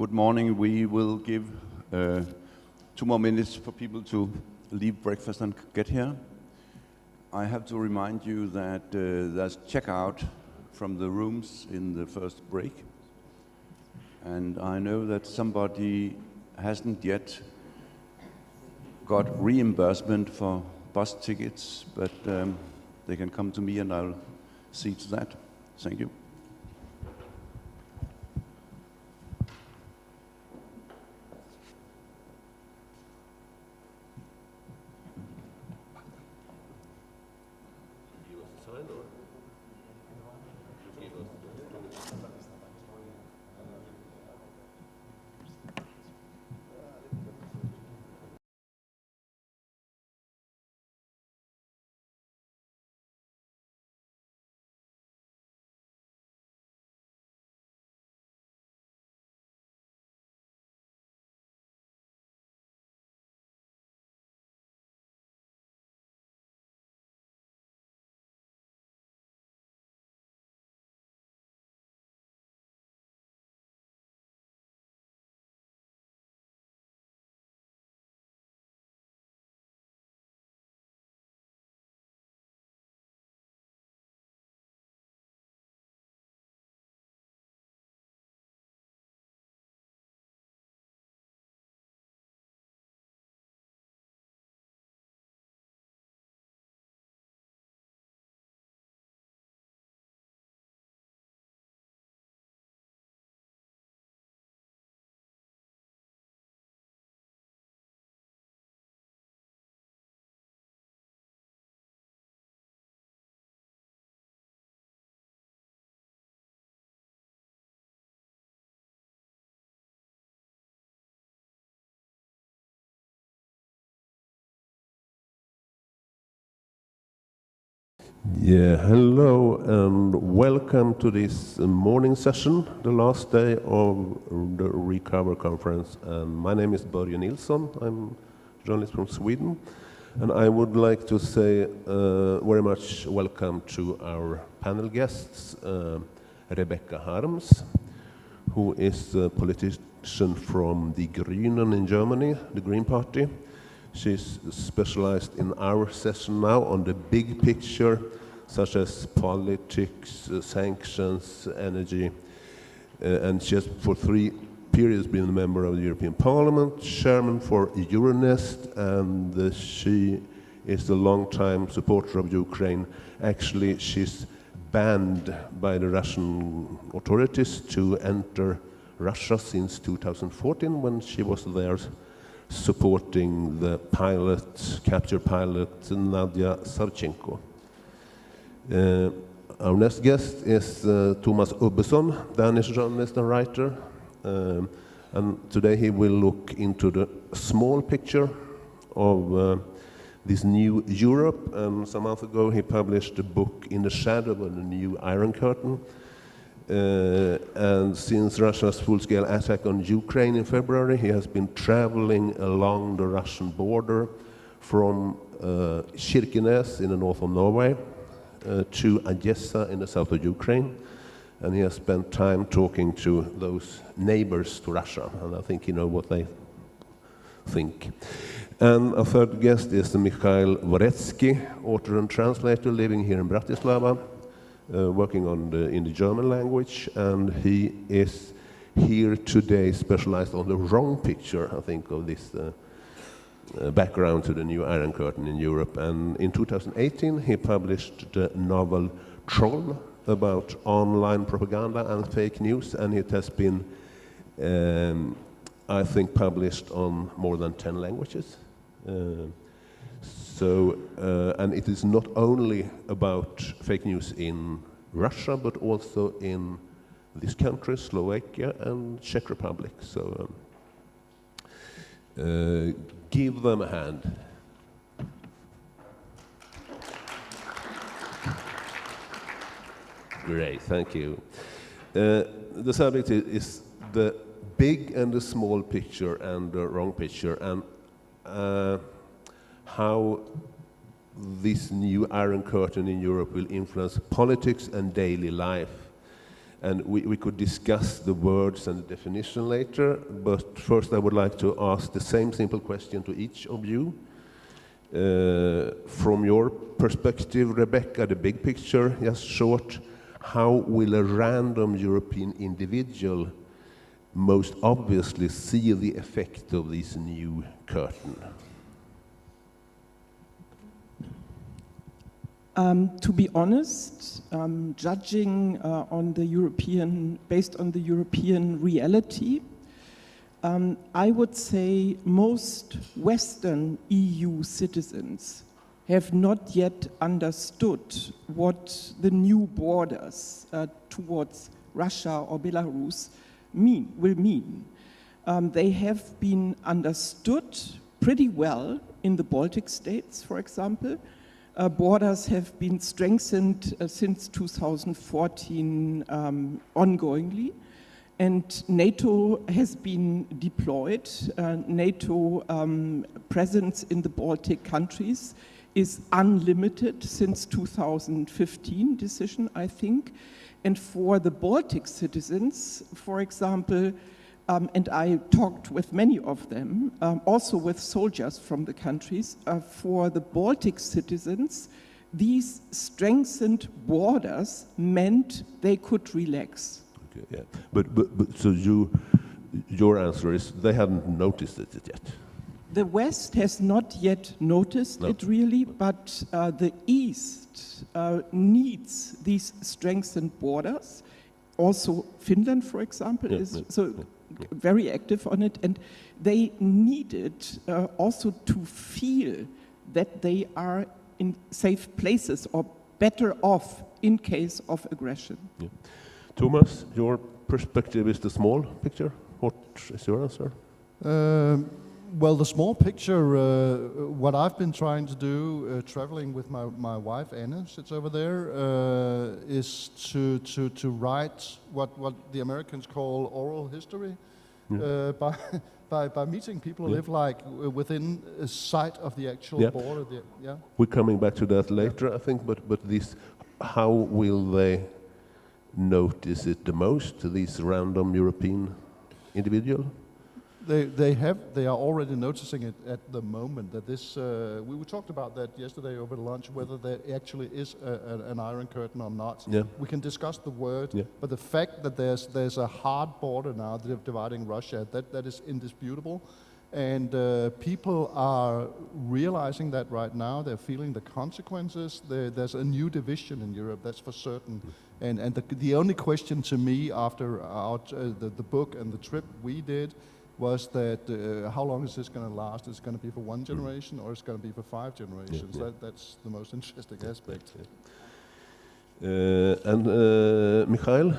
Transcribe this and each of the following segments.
Good morning. We will give 2 more minutes for people to leave breakfast and get here. I have to remind you that there's checkout from the rooms in the first break. And I know that somebody hasn't yet got reimbursement for bus tickets, but they can come to me and I'll see to that. Thank you. Yeah, hello and welcome to this morning session, the last day of the Recover conference. And my name is Börje Nilsson. I'm a journalist from Sweden. And I would like to say very much welcome to our panel guests, Rebecca Harms, who is a politician from Die Grünen in Germany, the Green Party. She's specialized in our session now on the big picture, such as politics, sanctions, energy, and she has for 3 periods been a member of the European Parliament, chairman for Euronest, and she is a long-time supporter of Ukraine. Actually, she's banned by the Russian authorities to enter Russia since 2014, when she was there supporting the captured pilot Nadia Savchenko. Our next guest is Thomas Ubbesson, Danish journalist and writer. And today he will look into the small picture of this new Europe. And some months ago he published a book, In the Shadow of the New Iron Curtain. And since Russia's full-scale attack on Ukraine in February, he has been traveling along the Russian border from Kirkenes in the north of Norway to Odessa in the south of Ukraine. And he has spent time talking to those neighbors to Russia, and I think you know what they think. And our third guest is Mikhail Voretsky, author and translator living here in Bratislava, working in the German language, and he is here today specialized on the wrong picture, I think, of this background to the new Iron Curtain in Europe. And in 2018 he published the novel Troll, about online propaganda and fake news, and it has been, I think, published on more than 10 languages. And it is not only about fake news in Russia, but also in this country, Slovakia and Czech Republic. So give them a hand. Great, thank you. The subject is the big and the small picture and the wrong picture, and how this new Iron Curtain in Europe will influence politics and daily life. And we could discuss the words and the definition later, but first I would like to ask the same simple question to each of you. From your perspective, Rebecca, the big picture, just short, how will a random European individual most obviously see the effect of this new curtain? To be honest, judging based on the European reality, I would say most Western EU citizens have not yet understood what the new borders towards Russia or Belarus will mean. They have been understood pretty well in the Baltic states, for example. Borders have been strengthened since 2014 ongoingly, and NATO has been deployed. NATO presence in the Baltic countries is unlimited since 2015 decision, I think. And for the Baltic citizens, for example, and I talked with many of them, also with soldiers from the countries. For the Baltic citizens, these strengthened borders meant they could relax. Okay, yeah. But so your answer is they haven't noticed it yet. The West has not yet noticed it really, but the East needs these strengthened borders. Also, Finland, for example, is very active on it, and they needed also to feel that they are in safe places or better off in case of aggression. Yeah. Thomas, your perspective is the small picture. What is your answer? Well, the small picture, what I've been trying to do, traveling with my wife Anna, sits over there, is to write what the Americans call oral history, by meeting people who live like within a sight of the actual border. We're coming back to that later, I think, but this, how will they notice it the most, these random European individual? They are already noticing it at the moment that this, we talked about that yesterday over lunch, whether there actually is an Iron Curtain or not. Yeah. We can discuss the word, but the fact that there's a hard border now dividing Russia, that is indisputable. And people are realizing that right now. They're feeling the consequences. There's a new division in Europe, that's for certain. And the only question to me after the book and the trip we did was that how long is this going to last? Is it going to be for one generation or is it going to be for 5 generations? That's the most interesting aspect. And Mikhail,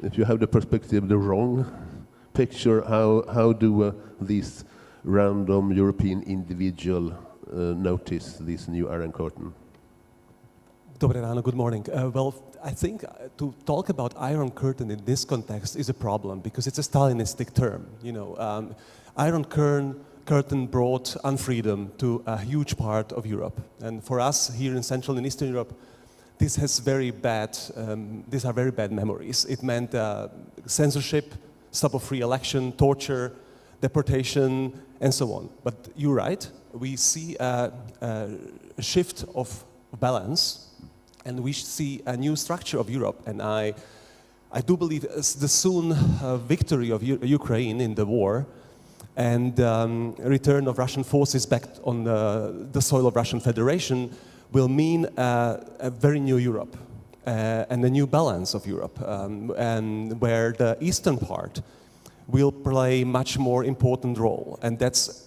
if you have the perspective, the wrong picture, how do these random European individual notice this new Iron Curtain? Dobré ráno, good morning. Well, I think to talk about Iron Curtain in this context is a problem because it's a Stalinistic term. You know, Iron Curtain brought unfreedom to a huge part of Europe, and for us here in Central and Eastern Europe, this has very bad. These are very bad memories. It meant censorship, stop of free election, torture, deportation, and so on. But you're right. We see a shift of balance. And we see a new structure of Europe, and I do believe the soon victory of Ukraine in the war and return of Russian forces back on the soil of Russian Federation will mean a very new Europe and a new balance of Europe, and where the eastern part will play much more important role, and that's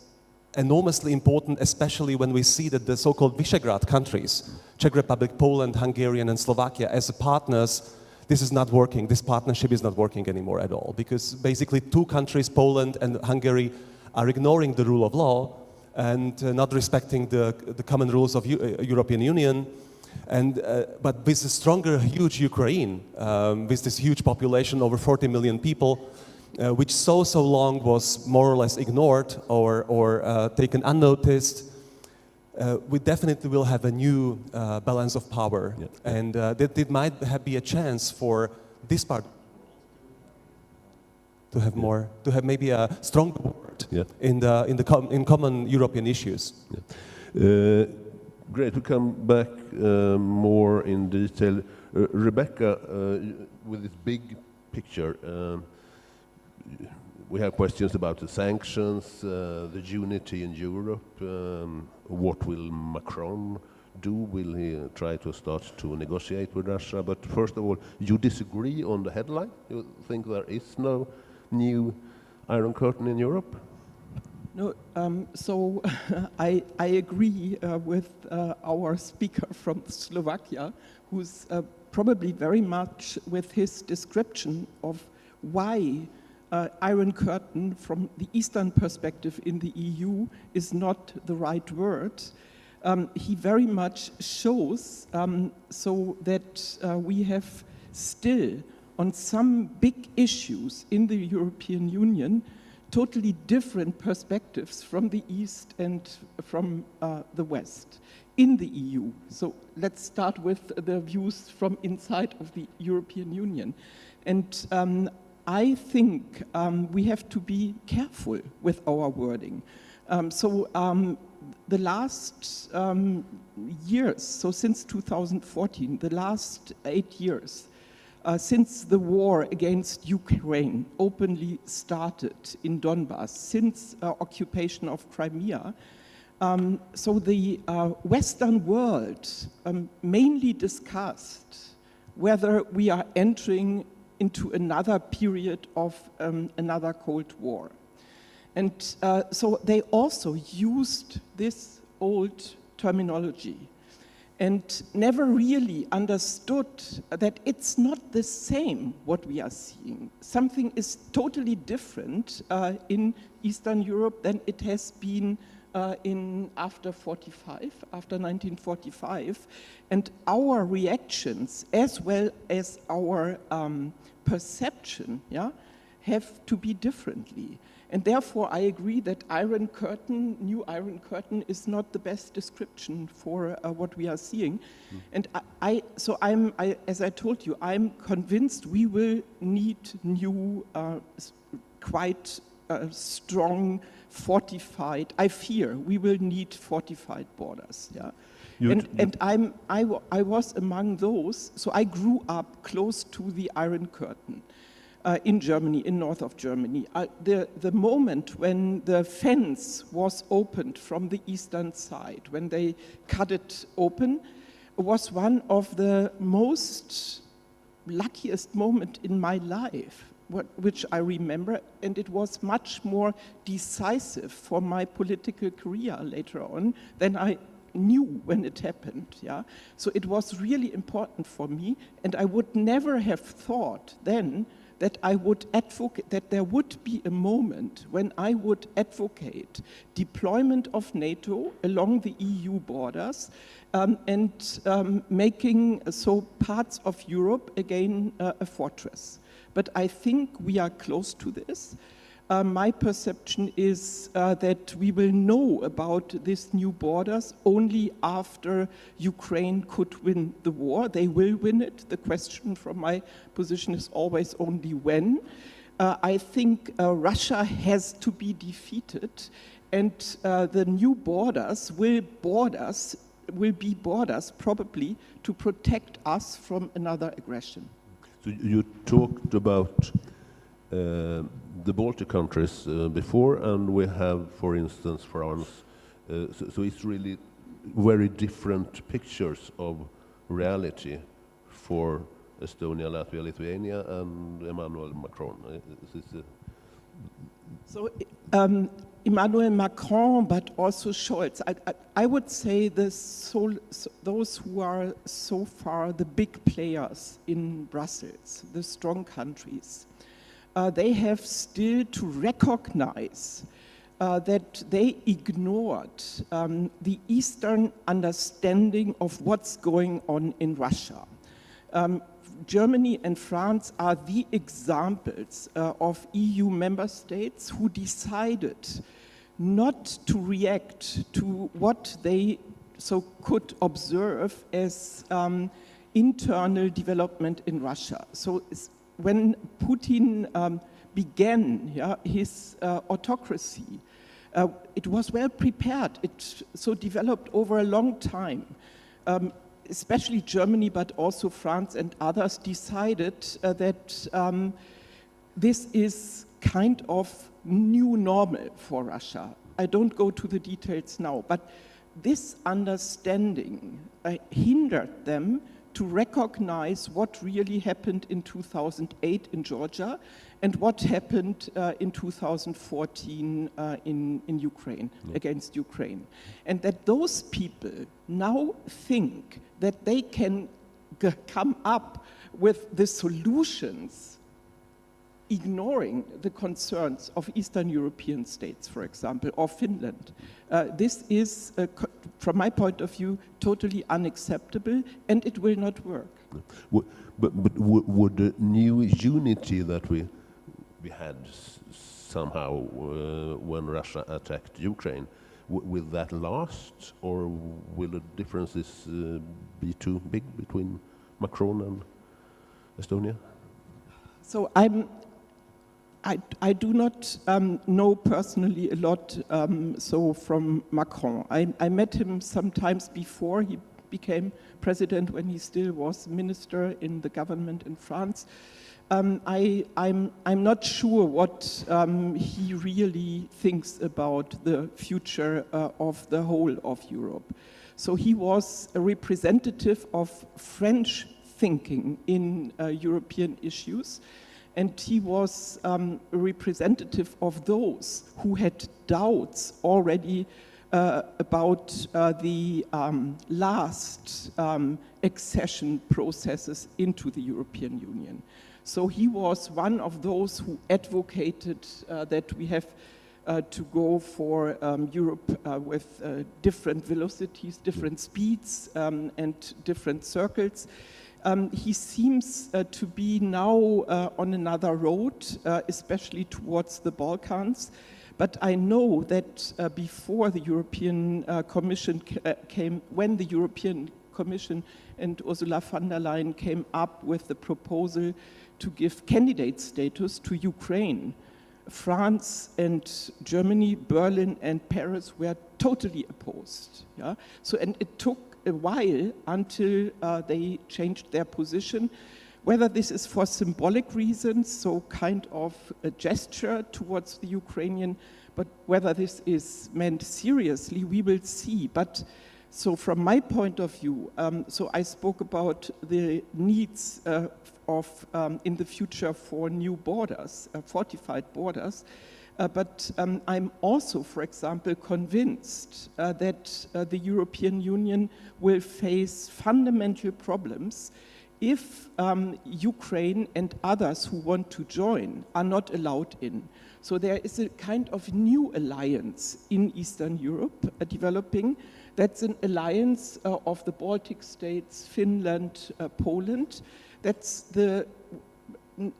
enormously important, especially when we see that the so-called Visegrad countries, Czech Republic, Poland, Hungary, and Slovakia, as partners, this is not working. This partnership is not working anymore at all, because basically 2 countries, Poland and Hungary, are ignoring the rule of law and not respecting the common rules of European Union. And but with a stronger, huge Ukraine, with this huge population, over 40 million people, which so long was more or less ignored or taken unnoticed, we definitely will have a new balance of power, and that it might be a chance for this part, to have more, to have maybe a stronger word in common European issues. Great. We come back more in detail. Rebecca, with this big picture, we have questions about the sanctions, the unity in Europe. What will Macron do? Will he try to start to negotiate with Russia? But first of all, you disagree on the headline? You think there is no new Iron Curtain in Europe? No, so I agree with our speaker from Slovakia, who's probably very much with his description of why Iron Curtain from the Eastern perspective in the EU is not the right word. He very much shows so that we have still on some big issues in the European Union totally different perspectives from the East and from the West in the EU. So let's start with the views from inside of the European Union. And I think we have to be careful with our wording. The last years, so since 2014, the last 8 years, since the war against Ukraine openly started in Donbass, since occupation of Crimea, so the Western world mainly discussed whether we are entering into another period of another Cold War. And so they also used this old terminology and never really understood that it's not the same what we are seeing. Something is totally different in Eastern Europe than it has been after 1945. And our reactions, as well as our perception, have to be differently. And therefore, I agree that Iron Curtain, new Iron Curtain, is not the best description for what we are seeing. And as I told you, I'm convinced we will need new, quite strong, fortified. I fear we will need fortified borders. Yeah. I was among those. So I grew up close to the Iron Curtain. In Germany, in north of Germany. The moment when the fence was opened from the eastern side, when they cut it open, was one of the most luckiest moment in my life, which I remember, and it was much more decisive for my political career later on than I knew when it happened. Yeah? So it was really important for me, and I would never have thought then that I would advocate, that there would be a moment when I would advocate deployment of NATO along the EU borders and making so parts of Europe again a fortress. But I think we are close to this. My perception is that we will know about these new borders only after Ukraine could win the war. They will win it. The question from my position is always only when. I think Russia has to be defeated, and the new borders will be borders probably to protect us from another aggression. So you talked about the Baltic countries before, and we have, for instance, France. So it's really very different pictures of reality for Estonia, Latvia, Lithuania, and Emmanuel Macron. So Emmanuel Macron, but also Scholz. I would say those who are so far the big players in Brussels, the strong countries, they have still to recognize that they ignored the Eastern understanding of what's going on in Russia. Germany and France are the examples of EU member states who decided not to react to what they so could observe as internal development in Russia. So when Putin began his autocracy, it was well prepared. It so developed over a long time. Especially Germany, but also France and others decided that this is kind of new normal for Russia. I don't go to the details now, but this understanding hindered them to recognize what really happened in 2008 in Georgia and what happened in 2014 in Ukraine, against Ukraine. And that those people now think that they can come up with the solutions ignoring the concerns of Eastern European states, for example, or Finland. This is, from my point of view, totally unacceptable, and it will not work. But would the new unity that we had somehow when Russia attacked Ukraine, will that last, or will the differences be too big between Macron and Estonia? So I do not know personally a lot from Macron. I met him sometimes before he became president, when he still was minister in the government in France. I'm not sure what he really thinks about the future of the whole of Europe. So he was a representative of French thinking in European issues. And he was a representative of those who had doubts already about the last accession processes into the European Union. So he was one of those who advocated that we have to go for Europe with different velocities, different speeds, and different circles. He seems to be now on another road, especially towards the Balkans. But I know that before the European Commission came, when the European Commission and Ursula von der Leyen came up with the proposal to give candidate status to Ukraine, France and Germany, Berlin and Paris were totally opposed. Yeah? So, and it took a while until they changed their position. Whether this is for symbolic reasons, so kind of a gesture towards the Ukrainian, but whether this is meant seriously, we will see. But so from my point of view, so I spoke about the needs of in the future for new borders, fortified borders. But I'm also, for example, convinced that the European Union will face fundamental problems if Ukraine and others who want to join are not allowed in. So there is a kind of new alliance in Eastern Europe developing. That's an alliance of the Baltic states, Finland, Poland. That's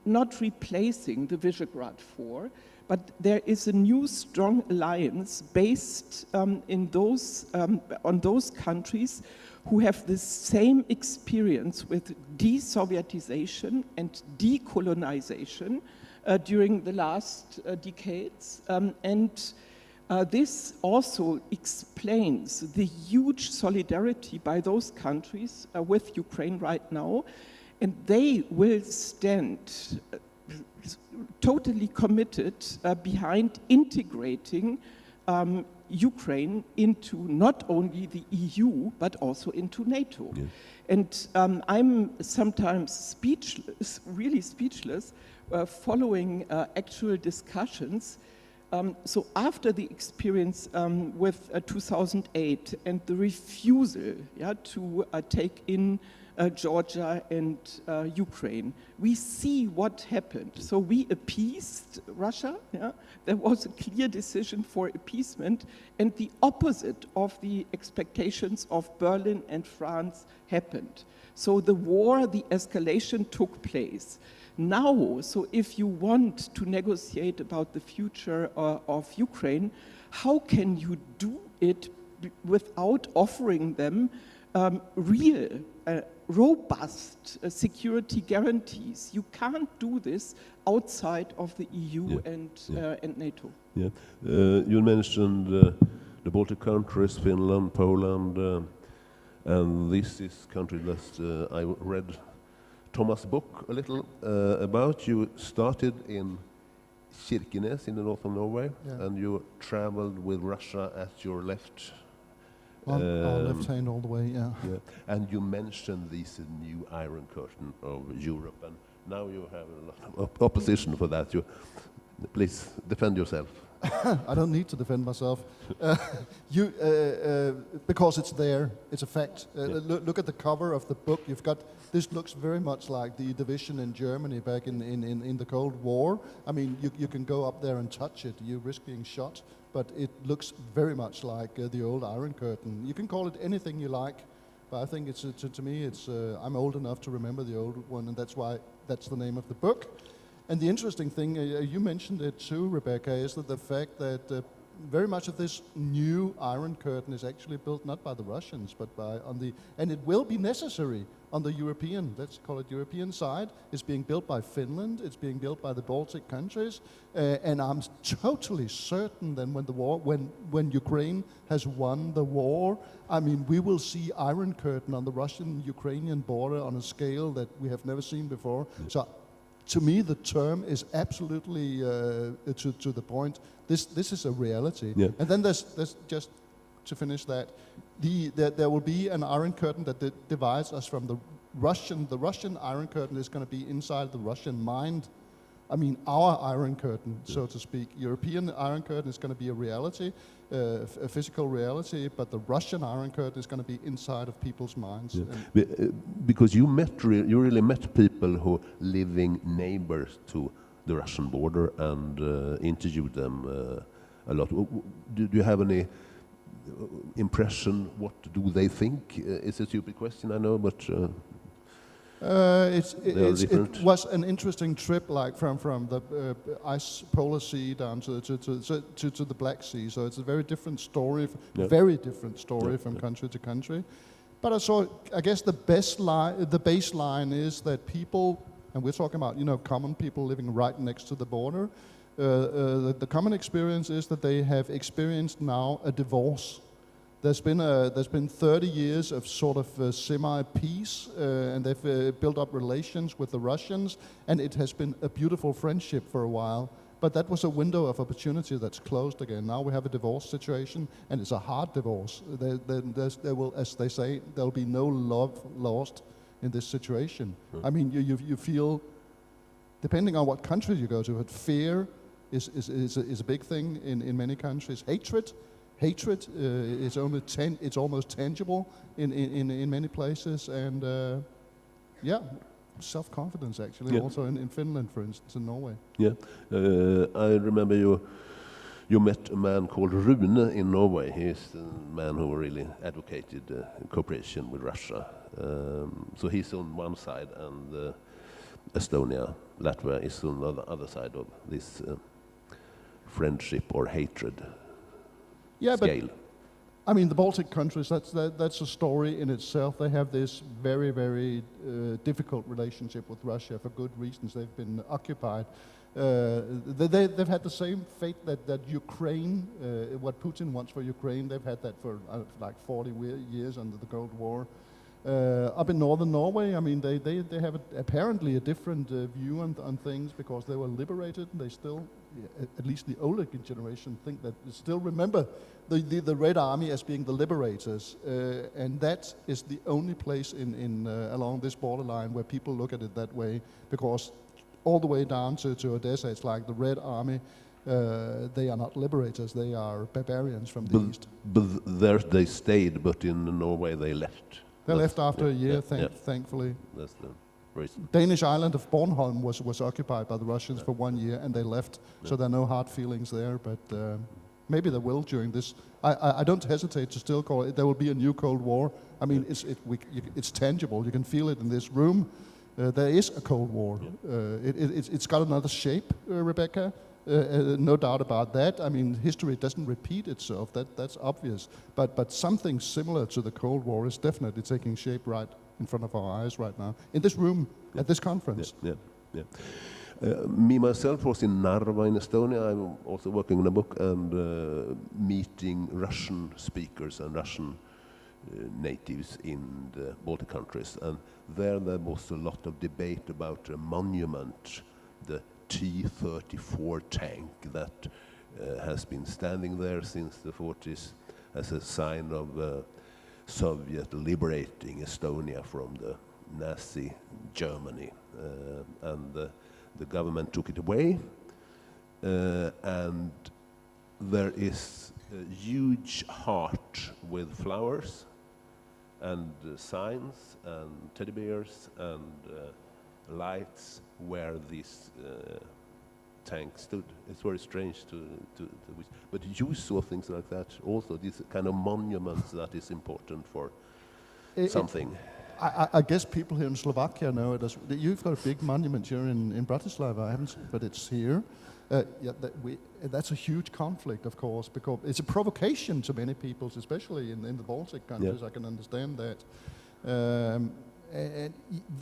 not replacing the Visegrad Four, but there is a new strong alliance based on those countries who have the same experience with de-Sovietization and decolonization during the last decades. This also explains the huge solidarity by those countries with Ukraine right now. And they will stand totally committed behind integrating Ukraine into not only the EU, but also into NATO. Yeah. And I'm sometimes speechless, really speechless, following actual discussions. So after the experience with 2008 and the refusal to take in Georgia and Ukraine, we see what happened. So we appeased Russia. Yeah? There was a clear decision for appeasement, and the opposite of the expectations of Berlin and France happened. So the war, the escalation took place. Now, so if you want to negotiate about the future of Ukraine, how can you do it without offering them real, robust security guarantees. You can't do this outside of the EU and NATO. Yeah. You mentioned the Baltic countries, Finland, Poland, and this is country that I read Thomas' book a little about. You started in Kirkenes in the north of Norway, and you traveled with Russia at your left. On our left hand all the way, yeah. And you mentioned this new Iron Curtain of Europe, and now you have a lot of opposition for that. Please defend yourself. I don't need to defend myself. Because it's there, it's a fact. Look at the cover of the book. This looks very much like the division in Germany back in the Cold War. I mean, you can go up there and touch it. You risk being shot, but it looks very much like the old Iron Curtain. You can call it anything you like, but I think it's to me, I'm old enough to remember the old one, and that's why that's the name of the book. And the interesting thing, you mentioned it too, Rebecca, is that the fact that very much of this new Iron Curtain is actually built not by the Russians, but and it will be necessary on the European, let's call it European side. It's being built by Finland, it's being built by the Baltic countries, and I'm totally certain that when Ukraine has won the war, I mean, we will see Iron Curtain on the Russian-Ukrainian border on a scale that we have never seen before. So, to me, the term is absolutely to the point. This is a reality. Yeah. And then there's just to finish that, there will be an Iron Curtain that divides us from the Russian. The Russian Iron Curtain is going to be inside the Russian mind. I mean, our Iron Curtain, so to speak. European Iron Curtain is going to be a reality, a physical reality, but the Russian Iron Curtain is going to be inside of people's minds. Yeah. Because you really met people who living neighbors to the Russian border and interviewed them a lot. Do you have any impression? What do they think? It's a stupid question, I know, but... It was an interesting trip, like from the polar sea down to the Black Sea. So it's a very different story, from country to country. But I guess the baseline is that people, and we're talking about common people living right next to the border. The common experience is that they have experienced now a divorce. There's been 30 years of sort of semi-peace, and they've built up relations with the Russians, and it has been a beautiful friendship for a while. But that was a window of opportunity that's closed again. Now we have a divorce situation, and it's a hard divorce. There will, as they say, there will be no love lost in this situation. I mean, you feel, depending on what country you go to, but fear is a big thing in many countries. Hatred is it's almost tangible in many places, and self-confidence actually also in Finland, for instance, in Norway. Yeah, I remember you met a man called Rune in Norway. He's the man who really advocated cooperation with Russia. So he's on one side, and Estonia, Latvia is on the other side of this friendship or hatred. Yeah, scale. But I mean, the Baltic countries, that's a story in itself. They have this very, very difficult relationship with Russia for good reasons. They've been occupied. They've had the same fate that Ukraine, what Putin wants for Ukraine, they've had that for like 40 years under the Cold War. Up in northern Norway, I mean, they have apparently a different view on things because they were liberated, and they still, at least the older generation, think that they still remember the Red Army as being the liberators, and that is the only place in along this borderline where people look at it that way, because all the way down to Odessa, it's like the Red Army. They are not liberators; they are barbarians from the east. But there they stayed, but in Norway they left. They left after a year, thankfully. That's the reason. Danish island of Bornholm was occupied by the Russians for 1 year, and they left. So there are no hard feelings there, but maybe there will during this. I don't hesitate to still call it. There will be a new Cold War. I mean, it's tangible. You can feel it in this room. There is a Cold War. It's got another shape, Rebecca. No doubt about that. I mean, history doesn't repeat itself. That's obvious. But something similar to the Cold War is definitely taking shape right in front of our eyes right now, in this room, at this conference. Me myself was in Narva in Estonia. I'm also working on a book and meeting Russian speakers and Russian natives in the Baltic countries. And there was a lot of debate about a monument, the T-34 tank that has been standing there since the 40s as a sign of Soviet liberating Estonia from the Nazi Germany. And the government took it away, and there is a huge heart with flowers and signs and teddy bears and lights where this tank stood. It's very strange but you saw things like that also, these kind of monuments that is important for something. I guess people here in Slovakia know it as you've got a big monument here in Bratislava. I haven't seen, but it's here. That's a huge conflict, of course, because it's a provocation to many peoples, especially in the Baltic countries. I can understand that. And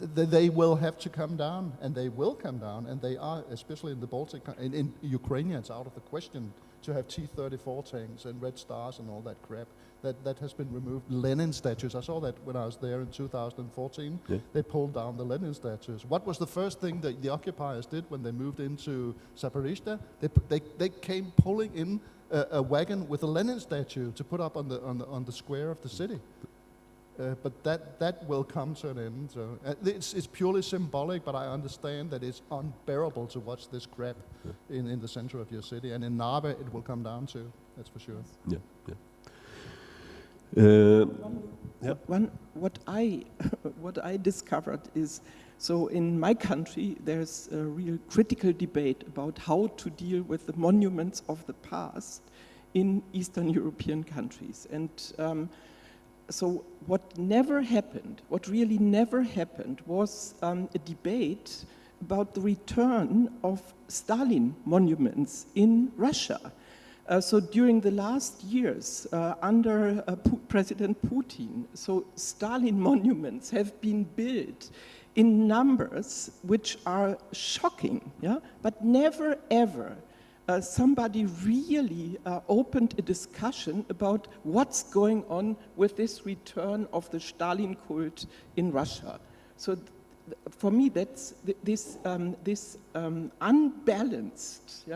they will have to come down, and they will come down, and they are, especially in the Baltic, in Ukraine, it's out of the question to have T-34 tanks and Red Stars and all that crap. That has been removed. Lenin statues, I saw that when I was there in 2014. Yeah. They pulled down the Lenin statues. What was the first thing that the occupiers did when they moved into Zaporizhzhia? They came pulling in a wagon with a Lenin statue to put up on the square of the city. But that will come to an end. So it's purely symbolic, but I understand that it's unbearable to watch this crap in the center of your city. And in Narva, it will come down to, that's for sure. Yeah. What I discovered is, so in my country there's a real critical debate about how to deal with the monuments of the past in Eastern European countries. And so what really never happened was a debate about the return of Stalin monuments in Russia. So during the last years, under President Putin, so Stalin monuments have been built in numbers which are shocking, but never ever somebody really opened a discussion about what's going on with this return of the Stalin cult in Russia. So for me, that's this unbalanced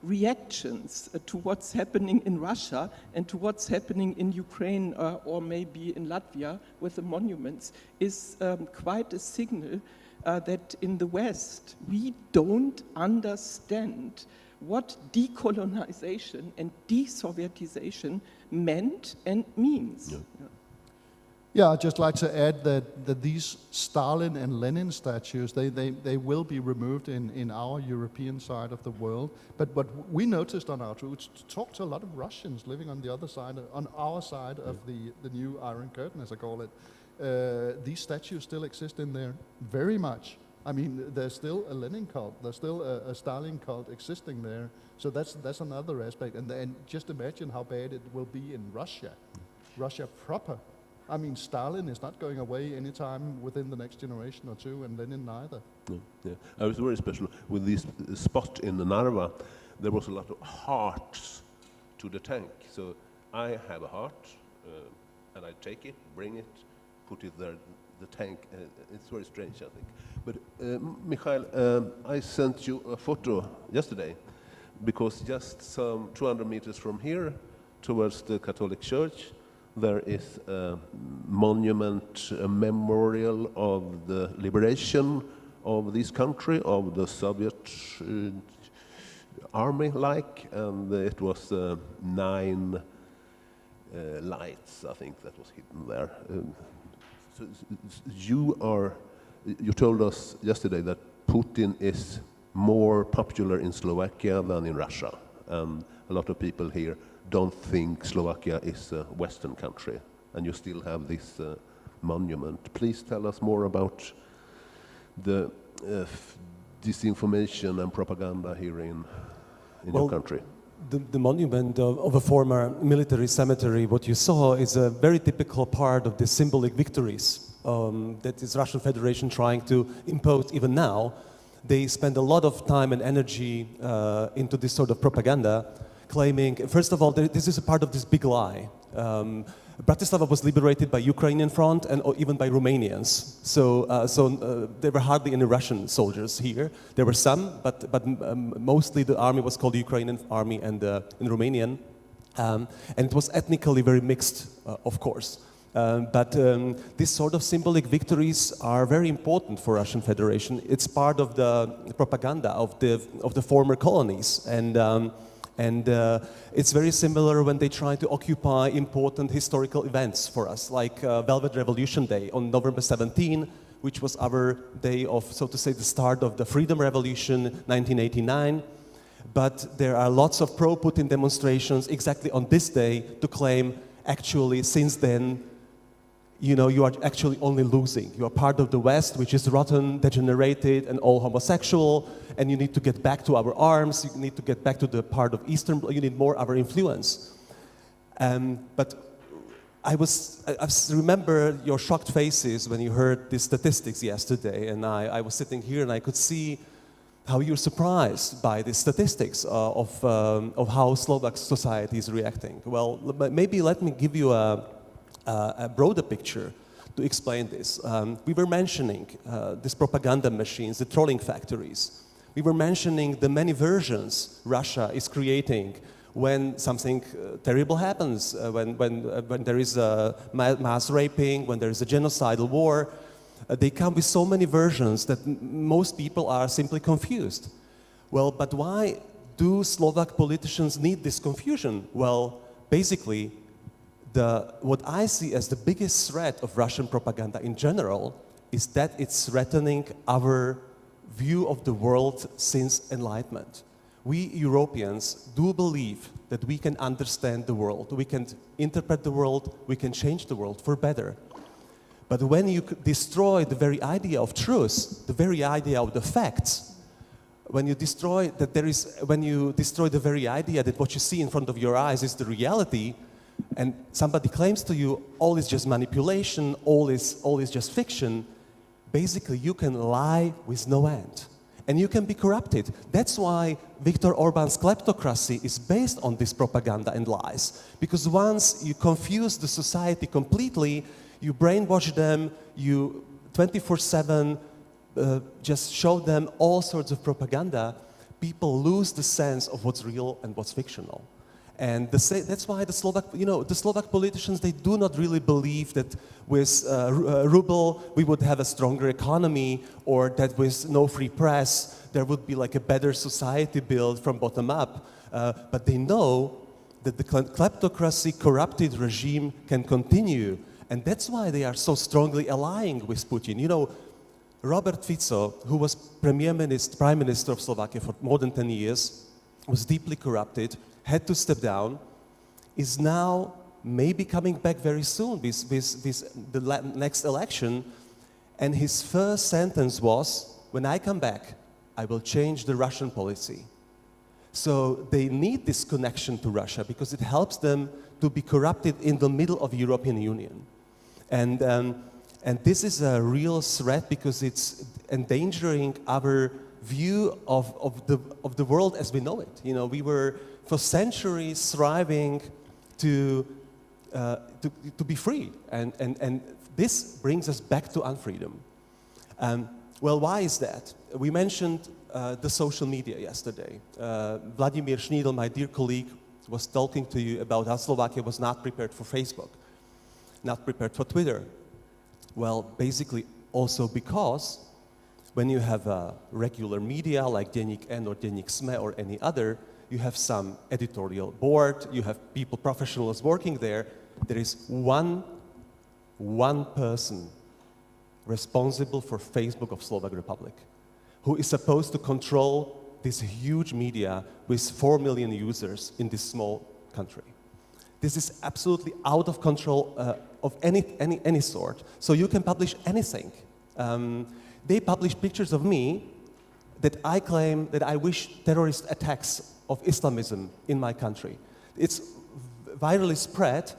reactions to what's happening in Russia and to what's happening in Ukraine or maybe in Latvia with the monuments is quite a signal that in the West we don't understand what decolonization and desovietization meant and means. Yeah, I'd just like to add that these Stalin and Lenin statues, they will be removed in our European side of the world. But what we noticed on our tour, to talk to a lot of Russians living on the other side, on our side of the new Iron Curtain, as I call it, these statues still exist in there very much. I mean, there's still a Lenin cult, there's still a Stalin cult existing there. So that's another aspect. And just imagine how bad it will be in Russia proper. I mean, Stalin is not going away anytime within the next generation or two, and Lenin neither. Yeah. I was very special with this spot in the Narva. There was a lot of hearts to the tank. So I have a heart, and I take it, bring it, put it there. The tank. It's very strange, I think. But Mikhail, I sent you a photo yesterday because just some 200 meters from here, towards the Catholic Church, there is a monument, a memorial of the liberation of this country, of the Soviet army, and it was 9 lights, I think, that was hidden there. So you told us yesterday that Putin is more popular in Slovakia than in Russia, and a lot of people here don't think Slovakia is a Western country, and you still have this monument. Please tell us more about the disinformation and propaganda here in in your country? The monument of a former military cemetery, what you saw is a very typical part of the symbolic victories that is Russian Federation trying to impose even now. They spend a lot of time and energy into this sort of propaganda, claiming, first of all, this is a part of this big lie. Bratislava was liberated by Ukrainian front and even by Romanians. So there were hardly any Russian soldiers here. There were some, but mostly the army was called the Ukrainian army and Romanian. And it was ethnically very mixed, of course. But these sort of symbolic victories are very important for Russian Federation. It's part of the propaganda of the former colonies. And it's very similar when they try to occupy important historical events for us, like Velvet Revolution Day on November 17, which was our day of, so to say, the start of the Freedom Revolution, 1989. But there are lots of pro-Putin demonstrations exactly on this day to claim, actually, since then, you know, you are actually only losing. You are part of the West, which is rotten, degenerated, and all homosexual, and you need to get back to our arms, you need to get back to the part of Eastern, you need more our influence. But I remember your shocked faces when you heard these statistics yesterday, and I was sitting here and I could see how you're surprised by the statistics of how Slovak society is reacting. Well, maybe let me give you a broader picture to explain this. We were mentioning these propaganda machines, the trolling factories. We were mentioning the many versions Russia is creating when something terrible happens, when there is a mass raping, when there is a genocidal war. They come with so many versions that most people are simply confused. Well, but why do Slovak politicians need this confusion? Well, basically, what I see as the biggest threat of Russian propaganda in general is that it's threatening our view of the world since Enlightenment. We Europeans do believe that we can understand the world, we can interpret the world, we can change the world for better. But when you destroy the very idea of truth, the very idea of the facts, when you destroy the very idea that what you see in front of your eyes is the reality, and somebody claims to you all is just manipulation, all is just fiction, basically you can lie with no end. And you can be corrupted. That's why Viktor Orban's kleptocracy is based on this propaganda and lies. Because once you confuse the society completely, you brainwash them, you 24/7 just show them all sorts of propaganda, people lose the sense of what's real and what's fictional. And that's why the Slovak politicians, they do not really believe that with ruble we would have a stronger economy, or that with no free press there would be like a better society built from bottom up. But they know that the kleptocracy, corrupted regime can continue. And that's why they are so strongly allying with Putin. You know, Robert Fico, who was Prime Minister of Slovakia for more than 10 years, was deeply corrupted, had to step down, is now maybe coming back very soon with the next election. And his first sentence was, when I come back, I will change the Russian policy. So they need this connection to Russia because it helps them to be corrupted in the middle of the European Union. And this is a real threat because it's endangering our view of the world as we know it. You know, we were for centuries striving to be free, and this brings us back to unfreedom. Well, why is that? We mentioned the social media yesterday. Vladimir Schneidl, my dear colleague, was talking to you about how Slovakia was not prepared for Facebook, not prepared for Twitter. Well, basically also because when you have a regular media like Deník N or Deník SME or any other, you have some editorial board, you have people, professionals working there. There is one person responsible for Facebook of Slovak Republic, who is supposed to control this huge media with 4 million users in this small country. This is absolutely out of control of any sort. So you can publish anything. They publish pictures of me that I claim that I wish terrorist attacks of Islamism in my country. It's virally spread,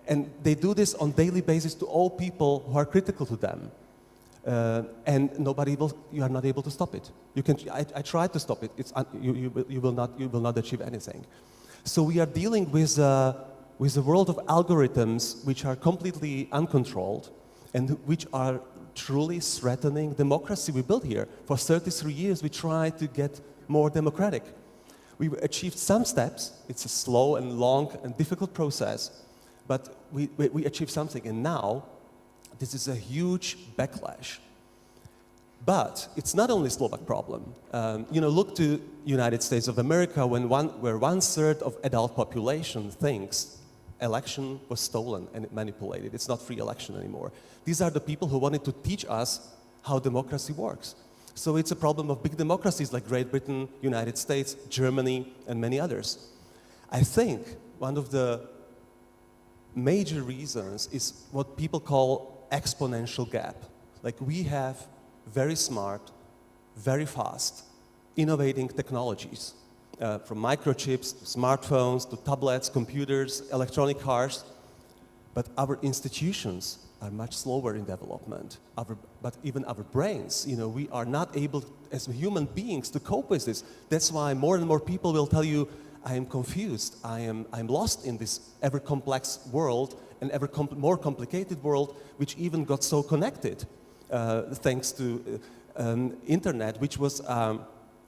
and they do this on daily basis to all people who are critical to them. And you are not able to stop it. I tried to stop it. You will not achieve anything. So we are dealing with a world of algorithms which are completely uncontrolled and which are truly threatening democracy we built here. For 33 years, we tried to get more democratic. We achieved some steps. It's a slow and long and difficult process, but we achieved something. And now, this is a huge backlash. But it's not only Slovak problem. Look to United States of America where 1/3 of adult population thinks election was stolen and manipulated. It's not free election anymore. These are the people who wanted to teach us how democracy works. So it's a problem of big democracies like Great Britain, United States, Germany, and many others. I think one of the major reasons is what people call exponential gap. Like we have very smart, very fast, innovating technologies, from microchips to smartphones to tablets, computers, electronic cars, but our institutions are much slower in development. But even our brains, we are not able as human beings to cope with this. That's why more and more people will tell you, I am confused, I'm lost in this ever complex world and ever more complicated world, which even got so connected thanks to internet, which was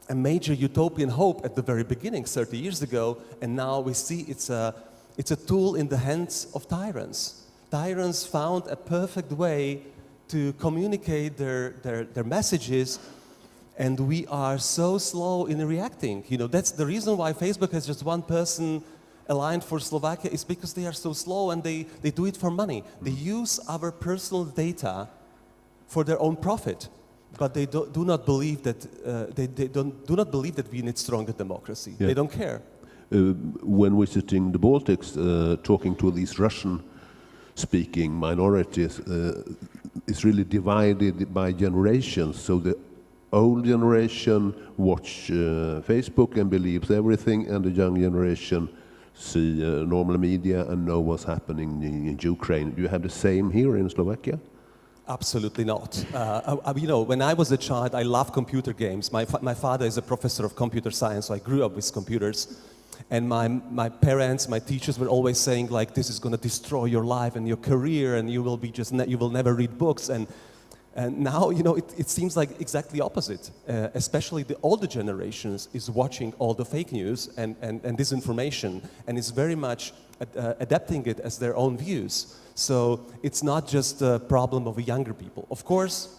a major utopian hope at the very beginning 30 years ago, and now we see it's a tool in the hands of tyrants. Tyrants found a perfect way to communicate their messages, and we are so slow in reacting. That's the reason why Facebook has just one person aligned for Slovakia, is because they are so slow and they do it for money. They use our personal data for their own profit, but they do not believe that do not believe that we need stronger democracy. Yeah. They don't care. When we're sitting in the Baltics, talking to these Russian-speaking minorities, it's really divided by generations. So the old generation watch Facebook and believes everything, and the young generation see normal media and know what's happening in Ukraine. Do you have the same here in Slovakia? Absolutely not. When I was a child, I loved computer games. My father is a professor of computer science, so I grew up with computers. And my parents, my teachers were always saying, like, this is going to destroy your life and your career, and you will be you will never read books. And now, it seems like exactly opposite. Especially the older generations is watching all the fake news and disinformation, and is very much adapting it as their own views. So it's not just a problem of younger people. Of course,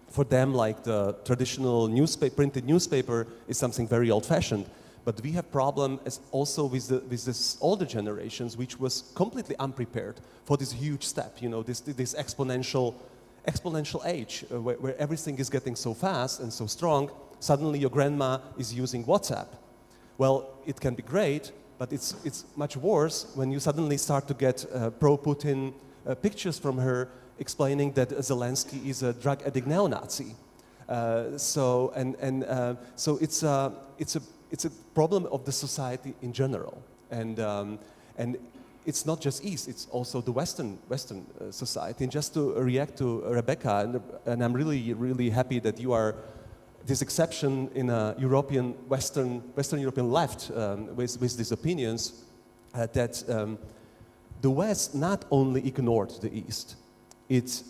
for them, like the traditional printed newspaper is something very old-fashioned. But we have problem also with this older generations, which was completely unprepared for this huge step. This exponential age where everything is getting so fast and so strong. Suddenly, your grandma is using WhatsApp. Well, it can be great, but it's much worse when you suddenly start to get pro-Putin pictures from her explaining that Zelensky is a drug addict neo-Nazi. So it's a problem of the society in general, and it's not just East; it's also the Western society. And just to react to Rebecca, and I'm really happy that you are this exception in a Western European left with these opinions that. The West not only ignored the East, it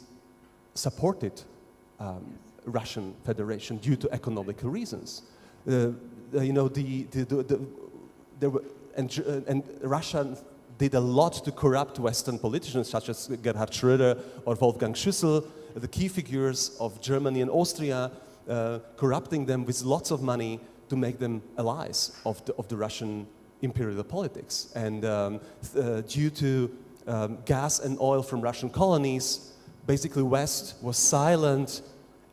supported Russian Federation due to economical reasons. Russia did a lot to corrupt Western politicians such as Gerhard Schröder or Wolfgang Schüssel, the key figures of Germany and Austria, corrupting them with lots of money to make them allies of the Russian imperial politics. And due to gas and oil from Russian colonies, basically West was silent.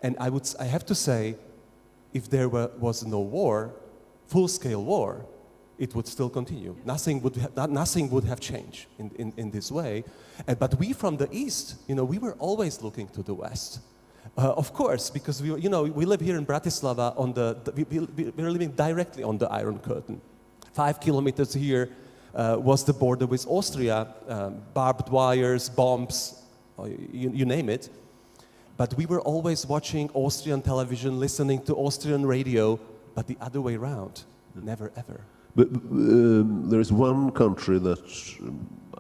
And I have to say, if there was no war, full-scale war, it would still continue. Nothing would have changed in this way. But we from the East, we were always looking to the West. Of course, because we live here in Bratislava we're living directly on the Iron Curtain. 5 kilometers here was the border with Austria, barbed wires, bombs, you name it. But we were always watching Austrian television, listening to Austrian radio, but the other way around, never ever. But there is one country that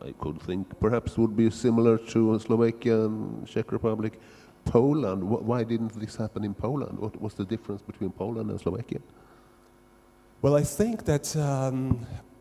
I could think perhaps would be similar to Slovakia and Czech Republic, Poland. Why didn't this happen in Poland? What was the difference between Poland and Slovakia? Well, I think that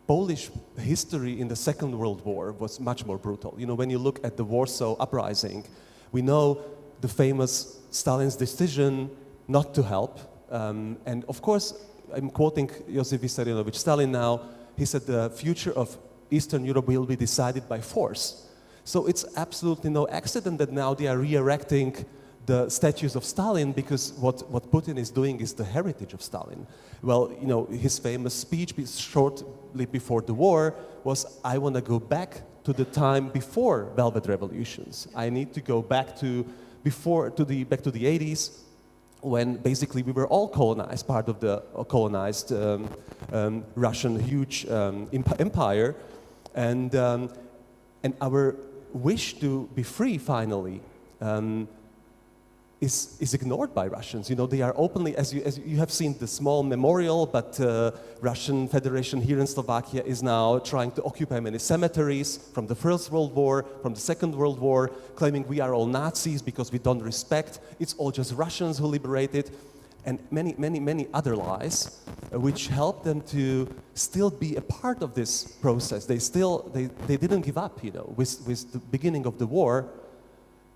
Polish history in the Second World War was much more brutal. You know, when you look at the Warsaw Uprising, we know the famous Stalin's decision not to help. And of course, I'm quoting Josef Vissarionovich Stalin now, he said the future of Eastern Europe will be decided by force. So it's absolutely no accident that now they are re-erecting the statues of Stalin, because what Putin is doing is the heritage of Stalin. Well, you know, his famous speech shortly before the war was, I want to go back to the time before Velvet Revolutions. I need to go back to the 80s, when basically we were all colonized, part of the colonized Russian huge empire, and our wish to be free finally is ignored by Russians. You know, they are openly, as you have seen the small memorial, but Russian Federation here in Slovakia is now trying to occupy many cemeteries from the First World War, from the Second World War, claiming we are all Nazis because we don't respect. It's all just Russians who liberated, and many, many, many other lies, which help them to still be a part of this process. They didn't give up. You know, with the beginning of the war,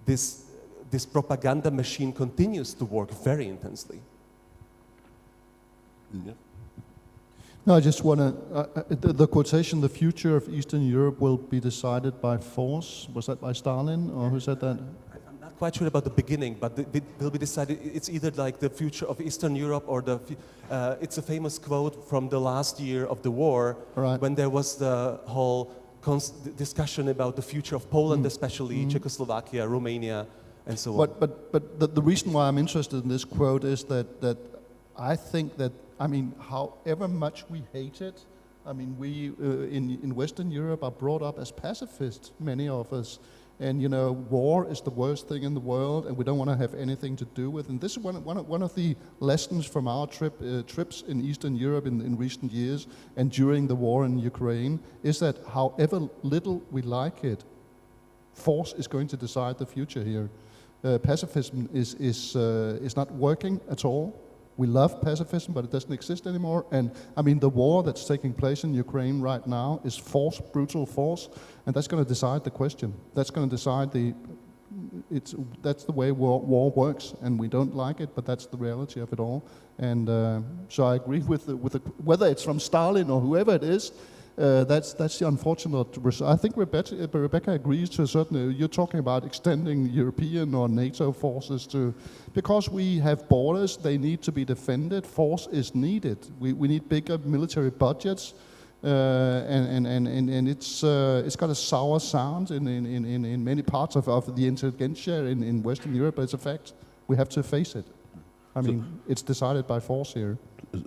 this propaganda machine continues to work very intensely. Yeah. No, I just want to, the quotation, the future of Eastern Europe will be decided by force, was that by Stalin, or who said that? I'm not quite sure about the beginning, but it will be decided, it's either like the future of Eastern Europe or it's a famous quote from the last year of the war, Right. when there was the whole discussion about the future of Poland, especially Czechoslovakia, Romania, and so on. But the reason why I'm interested in this quote is that I think that, I mean, however much we hate it, I mean, we in Western Europe are brought up as pacifists, many of us, and you know, war is the worst thing in the world, and we don't want to have anything to do with. And this is one of the lessons from our trips in Eastern Europe in recent years and during the war in Ukraine, is that however little we like it, force is going to decide the future here. Pacifism is not working at all. We love pacifism, but it doesn't exist anymore. And I mean, the war that's taking place in Ukraine right now is force, brutal force, and that's going to decide the question. That's going to decide that's the way war works, and we don't like it, but that's the reality of it all. And so I agree with whether it's from Stalin or whoever it is. That's the unfortunate result. I think Rebecca agrees to a certain. You're talking about extending European or NATO forces because we have borders. They need to be defended. Force is needed. We need bigger military budgets, and it's got a sour sound in many parts of the intelligentsia in Western Europe. But it's a fact. We have to face it. I mean, it's decided by force here.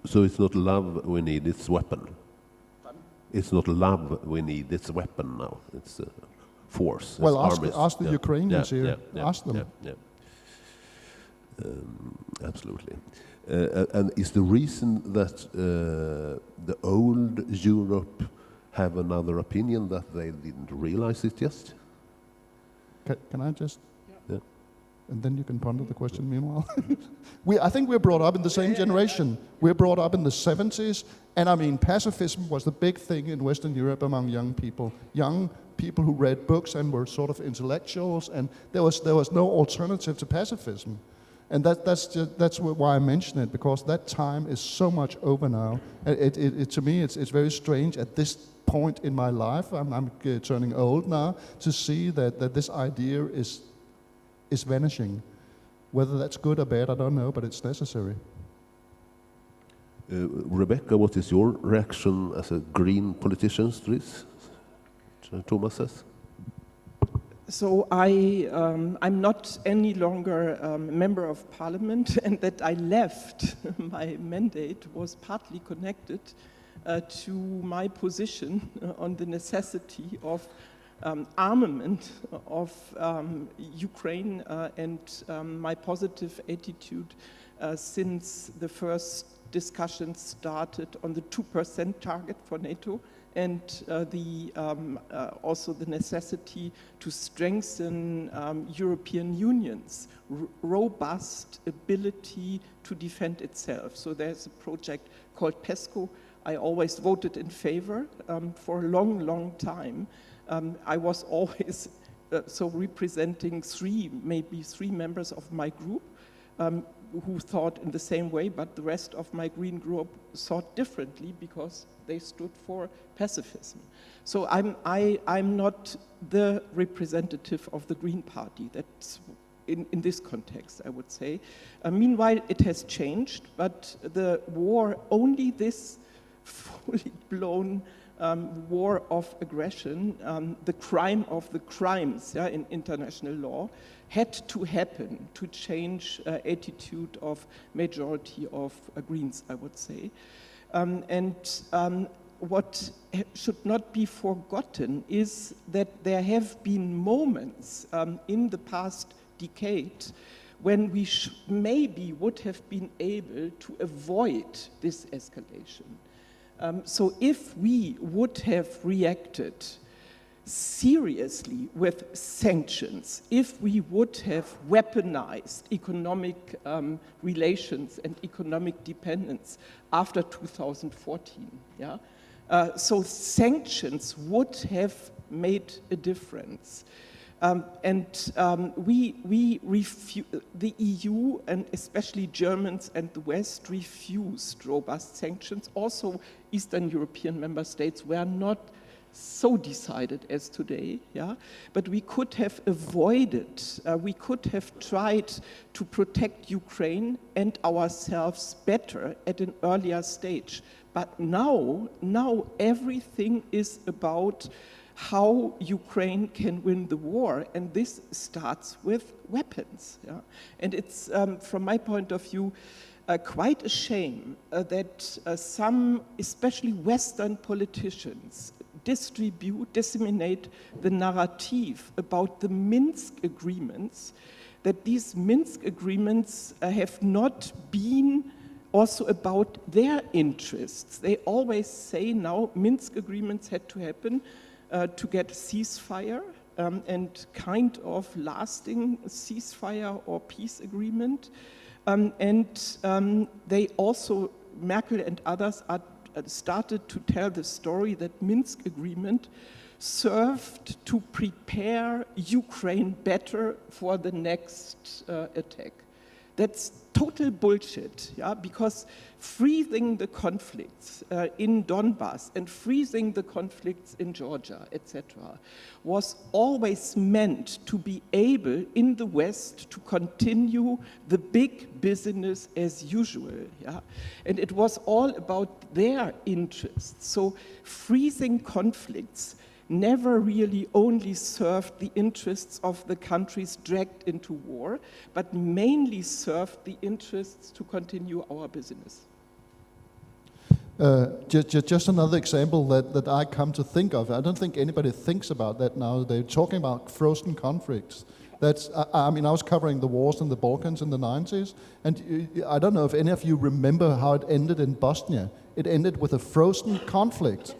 So it's not love we need; it's weapon. It's not love we need, it's a weapon now. It's force. Well, ask the Ukrainians here. Ask them. Absolutely. And is the reason that the old Europe have another opinion that they didn't realize it just? Can I just? Yeah. And then you can ponder the question meanwhile. I think we're brought up in the same generation. We're brought up in the 70s. And I mean, pacifism was the big thing in Western Europe among young people. Young people who read books and were sort of intellectuals. And there was no alternative to pacifism. And that's why I mention it, because that time is so much over now. To me, it's very strange at this point in my life. I'm turning old now to see that this idea is vanishing. Whether that's good or bad, I don't know, but it's necessary. Rebecca, what is your reaction as a green politician to this? Thomas says. So I'm not any longer a member of parliament, and that I left my mandate was partly connected to my position on the necessity of armament of Ukraine and my positive attitude since the first discussions started on the 2% target for NATO, and also the necessity to strengthen European Union's robust ability to defend itself. So there's a project called PESCO. I always voted in favor for a long, long time. I was always representing maybe three members of my group who thought in the same way, but the rest of my Green group thought differently because they stood for pacifism. So I'm not the representative of the Green Party. That's in this context, I would say. Meanwhile, it has changed, but the war, only this fully blown war of aggression, the crime of the crimes in international law, had to happen to change attitude of majority of Greens, I would say. What should not be forgotten is that there have been moments in the past decade when we maybe would have been able to avoid this escalation. So if we would have reacted seriously with sanctions, if we would have weaponized economic relations and economic dependence after 2014, so sanctions would have made a difference. The EU and especially Germans and the West refused robust sanctions. Also, Eastern European member states were not so decided as today, but we could have avoided, we could have tried to protect Ukraine and ourselves better at an earlier stage. But now everything is about how Ukraine can win the war, and this starts with weapons. And it's, from my point of view, quite a shame that some, especially Western politicians, disseminate the narrative about the Minsk agreements, that these Minsk agreements have not been also about their interests. They always say now Minsk agreements had to happen to get a ceasefire and kind of lasting ceasefire or peace agreement. They also, Merkel and others started to tell the story that Minsk agreement served to prepare Ukraine better for the next attack. That's total bullshit, because freezing the conflicts in Donbass and freezing the conflicts in Georgia, etc., was always meant to be able in the West to continue the big business as usual. And it was all about their interests. So freezing conflicts never really only served the interests of the countries dragged into war, but mainly served the interests to continue our business. Just another example that I come to think of. I don't think anybody thinks about that now. They're talking about frozen conflicts. That's, I was covering the wars in the Balkans in the 90s, and I don't know if any of you remember how it ended in Bosnia. It ended with a frozen conflict.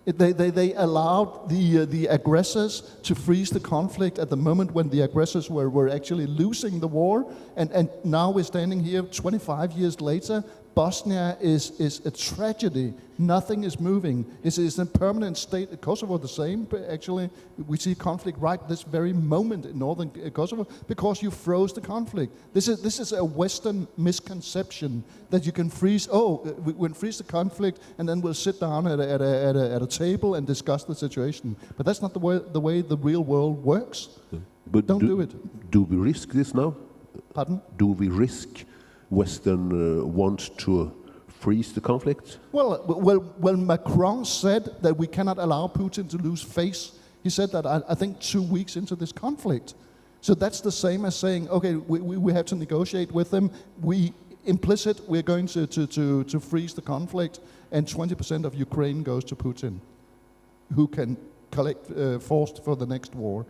They allowed the aggressors to freeze the conflict at the moment when the aggressors were actually losing the war. And now we're standing here 25 years later. Bosnia is a tragedy. Nothing is moving. It's a permanent state. Kosovo the same, actually. We see conflict right this very moment in northern Kosovo because you froze the conflict. This is a Western misconception that you can freeze. We can freeze the conflict and then we'll sit down at a table and discuss the situation. But that's not the way the real world works. But Don't do it. Do we risk this now? Pardon? Do we risk Western want to freeze the conflict? Well, Macron said that we cannot allow Putin to lose face He said that, I think, 2 weeks into this conflict. So that's the same as saying, okay, we have to negotiate with them. We're going to freeze the conflict, and 20% of Ukraine goes to Putin, who can collect force for the next war.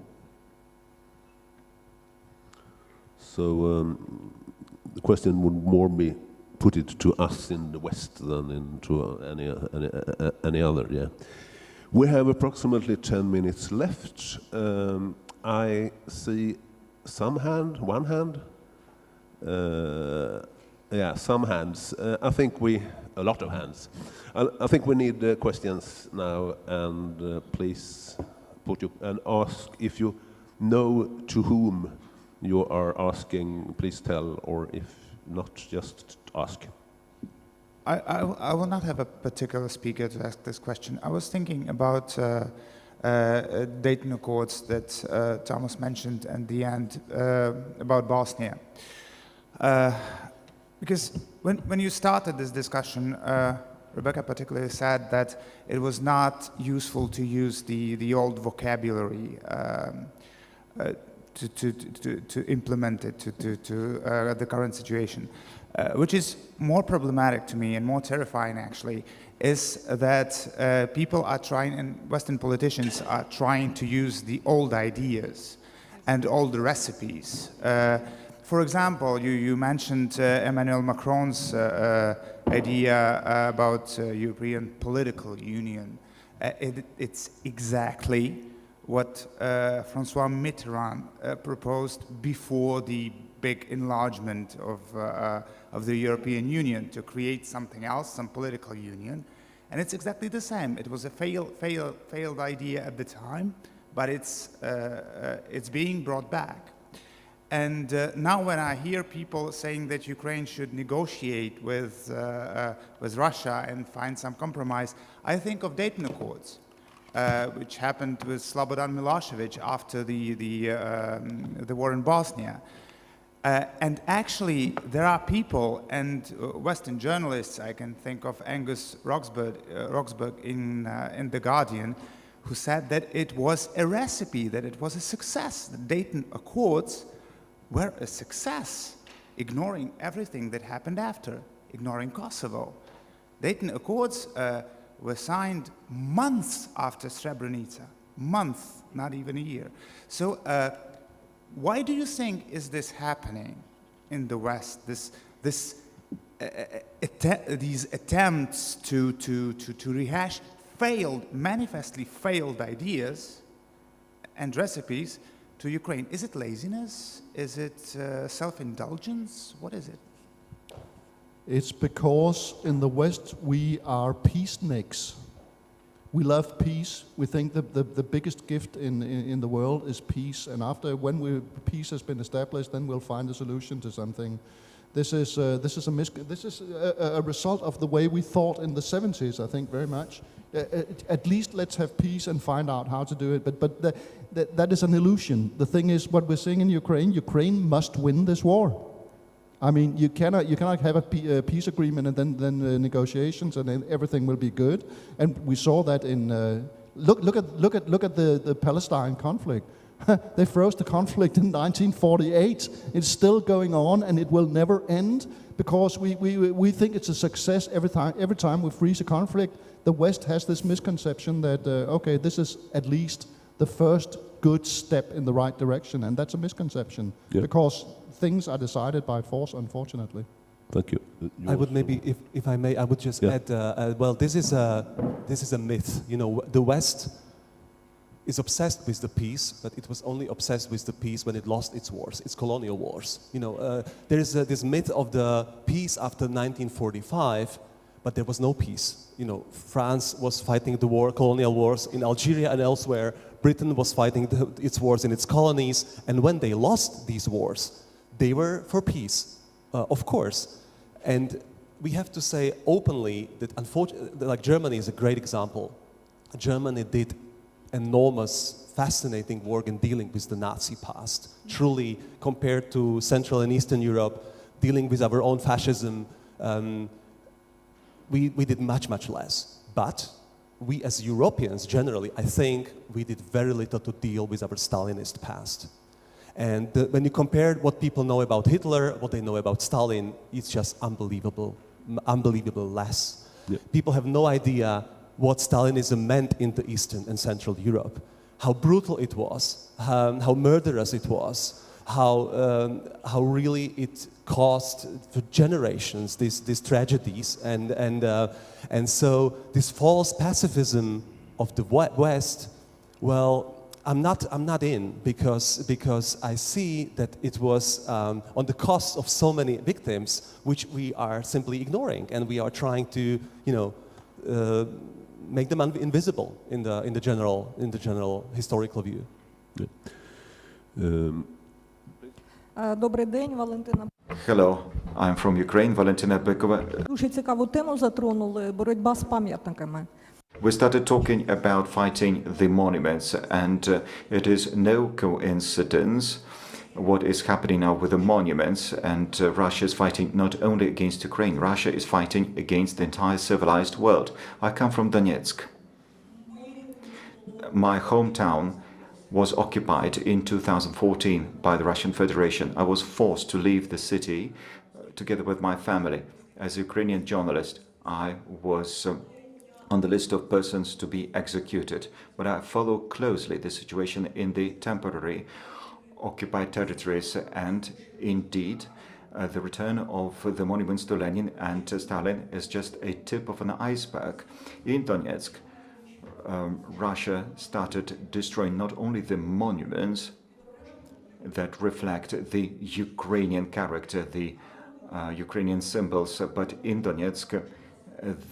So the question would more be put it to us in the West than into any other, yeah. We have approximately 10 minutes left. I see one hand. Yeah, some hands. I think a lot of hands. I think we need questions now, and please ask if you know to whom you are asking, please tell, or if not, just ask. I will not have a particular speaker to ask this question. I was thinking about Dayton Accords that Thomas mentioned at the end about Bosnia. Because when you started this discussion, Rebecca particularly said that it was not useful to use the old vocabulary to implement it to the current situation. Which is more problematic to me and more terrifying, actually, is that people are trying, and Western politicians are trying to use the old ideas and old recipes. For example, you mentioned Emmanuel Macron's idea about European political union. It's exactly what François Mitterrand proposed before the big enlargement of the European Union, to create something else, some political union. And it's exactly the same. It was a failed idea at the time, but it's being brought back. And now when I hear people saying that Ukraine should negotiate with Russia and find some compromise, I think of Dayton Accords, which happened with Slobodan Milosevic after the war in Bosnia. And actually, there are people and Western journalists, I can think of Angus Roxburgh in The Guardian, who said that it was a recipe, that it was a success. The Dayton Accords were a success, ignoring everything that happened after, ignoring Kosovo. Dayton Accords were signed months after Srebrenica, months, not even a year. So why do you think is this happening in the West? These attempts to rehash manifestly failed ideas and recipes to Ukraine. Is it laziness? Is it self-indulgence? What is it? It's because in the West we are peaceniks. We love peace. We think that the biggest gift in the world is peace. And when peace has been established, then we'll find a solution to something. This is a result of the way we thought in the 70s, I think, very much. At least let's have peace and find out how to do it. But that is an illusion. The thing is, what we're seeing in Ukraine must win this war. I mean, you cannot have a peace agreement and then negotiations and then everything will be good. And we saw that in look at the Palestine conflict. They froze the conflict in 1948. It's still going on and it will never end because we think it's a success every time we freeze a conflict. The West has this misconception that okay, this is at least the first good step in the right direction, and that's a misconception because things are decided by force, unfortunately. Thank you. I would maybe, if I may, I would just add. Well, this is a myth. You know, the West is obsessed with the peace, but it was only obsessed with the peace when it lost its wars, its colonial wars. You know, there is this myth of the peace after 1945, but there was no peace. You know, France was fighting the colonial wars in Algeria and elsewhere. Britain was fighting its wars in its colonies, and when they lost these wars, they were for peace, of course. And we have to say openly that, unfortunately, like Germany is a great example. Germany did enormous, fascinating work in dealing with the Nazi past. Truly, compared to Central and Eastern Europe, dealing with our own fascism, we did much, much less. But we as Europeans generally, I think we did very little to deal with our Stalinist past. And when you compare what people know about Hitler, what they know about Stalin, it's just unbelievable less. Yeah. People have no idea what Stalinism meant in the Eastern and Central Europe, how brutal it was, how murderous it was, how really it caused for generations these tragedies, and so this false pacifism of the West. Well, I'm not in because I see that it was on the cost of so many victims, which we are simply ignoring, and we are trying to make them invisible in the general historical view. Добрий день, Валентина. Hello, I'm from Ukraine, Valentina Bekova. Дуже цікаву тему затронули, боротьба з пам'ятниками. We started talking about fighting the monuments, and it is no coincidence what is happening now with the monuments, and Russia is fighting not only against Ukraine, Russia is fighting against the entire civilized world. I come from Donetsk. My hometown was occupied in 2014 by the Russian Federation. I was forced to leave the city together with my family. As a Ukrainian journalist, I was on the list of persons to be executed, but I follow closely the situation in the temporary occupied territories, and indeed the return of the monuments to Lenin and Stalin is just a tip of an iceberg. In Donetsk, Russia started destroying not only the monuments that reflect the Ukrainian character, the Ukrainian symbols, but in Donetsk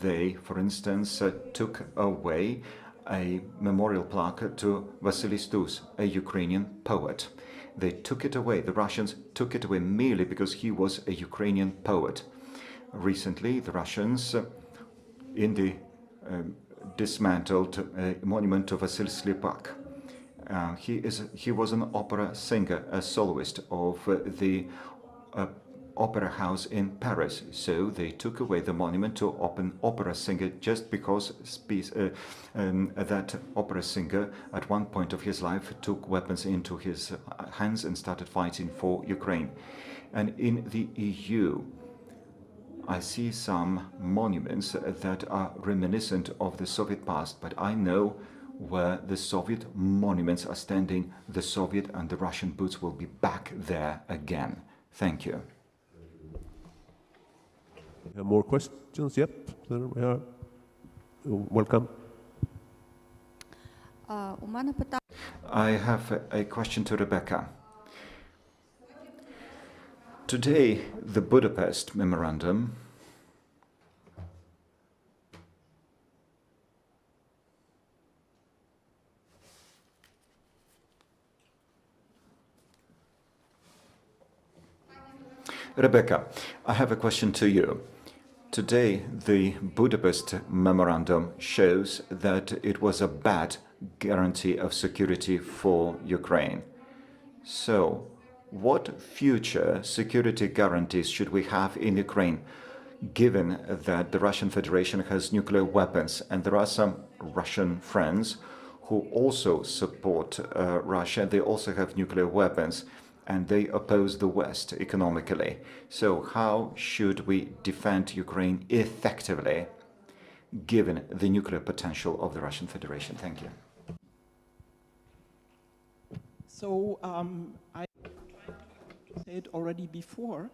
they, for instance, took away a memorial plaque to Vasily Stus, a Ukrainian poet. They took it away, the Russians took it away merely because he was a Ukrainian poet. Recently, the Russians dismantled a monument to Vasily Slepak. He was an opera singer, a soloist of the opera house in Paris. So they took away the monument to an opera singer just because that opera singer at one point of his life took weapons into his hands and started fighting for Ukraine. And in the EU, I see some monuments that are reminiscent of the Soviet past, but I know where the Soviet monuments are standing, the Soviet and the Russian boots will be back there again. Thank you. More questions? Yep, there we are. Welcome. I have a question to Rebecca. Today, the Budapest Memorandum Rebecca, I have a question to you. Today, the Budapest Memorandum shows that it was a bad guarantee of security for Ukraine. So, what future security guarantees should we have in Ukraine, given that the Russian Federation has nuclear weapons and there are some Russian friends who also support Russia, they also have nuclear weapons, and they oppose the West economically. So how should we defend Ukraine effectively, given the nuclear potential of the Russian Federation? Thank you. So I said already before,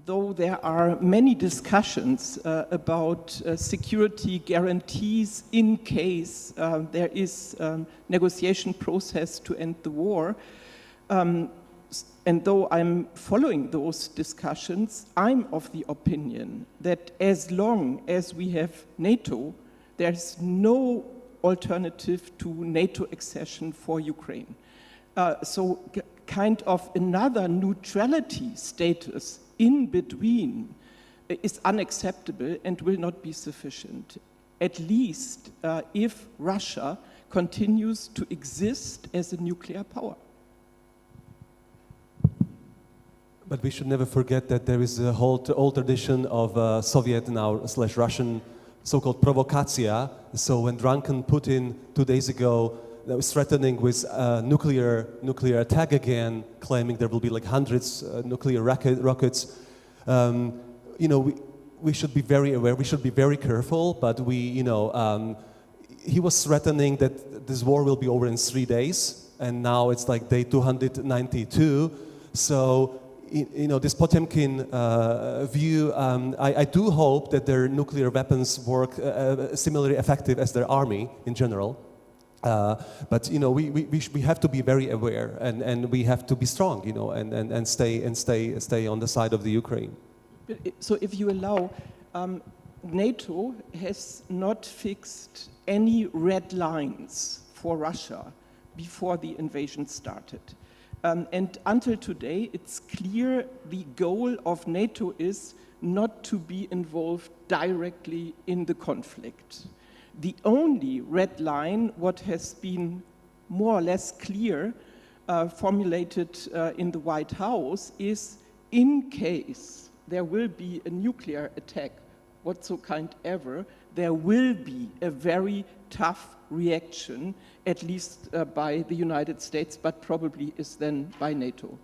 though there are many discussions about security guarantees in case there is a negotiation process to end the war, and though I'm following those discussions, I'm of the opinion that as long as we have NATO, there's no alternative to NATO accession for Ukraine. So kind of another neutrality status in between is unacceptable and will not be sufficient, at least if Russia continues to exist as a nuclear power. But we should never forget that there is a whole old tradition of Soviet now / Russian so-called provocatia. So when drunken Putin 2 days ago that was threatening with nuclear attack again, claiming there will be like hundreds nuclear rockets. You know, we should be very aware. We should be very careful. But he was threatening that this war will be over in 3 days, and now it's like day 292. So, this Potemkin view, I do hope that their nuclear weapons work similarly effective as their army in general. But we have to be very aware, and we have to be strong, and stay on the side of the Ukraine. So, if you allow, NATO has not fixed any red lines for Russia before the invasion started. And until today, it's clear the goal of NATO is not to be involved directly in the conflict. The only red line, what has been more or less clear, formulated in the White House, is in case there will be a nuclear attack, whatsoever, there will be a very tough reaction, at least by the United States, but probably is then by NATO.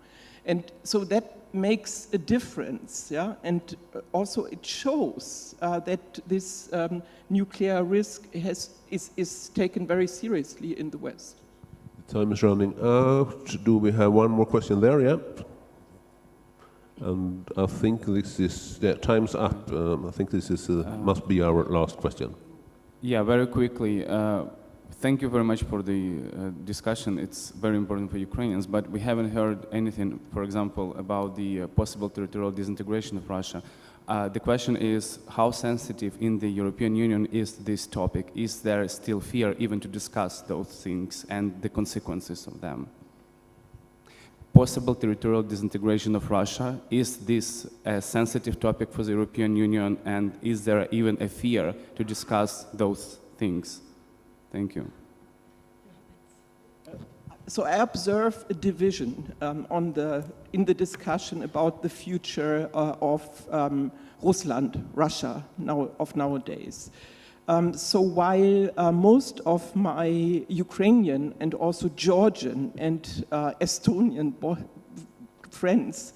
And so that makes a difference, yeah? And also it shows that this nuclear risk is taken very seriously in the West. The time is running out. Do we have one more question there? Yeah. And I think this is, time's up. I think this is must be our last question. Yeah, very quickly. Thank you very much for the discussion. It's very important for Ukrainians, but we haven't heard anything, for example, about the possible territorial disintegration of Russia. The question is, how sensitive in the European Union is this topic? Is there still fear even to discuss those things and the consequences of them? Possible territorial disintegration of Russia, is this a sensitive topic for the European Union, and is there even a fear to discuss those things? Thank you. So I observe a division in the discussion about the future of Russia nowadays. So while most of my Ukrainian and also Georgian and Estonian friends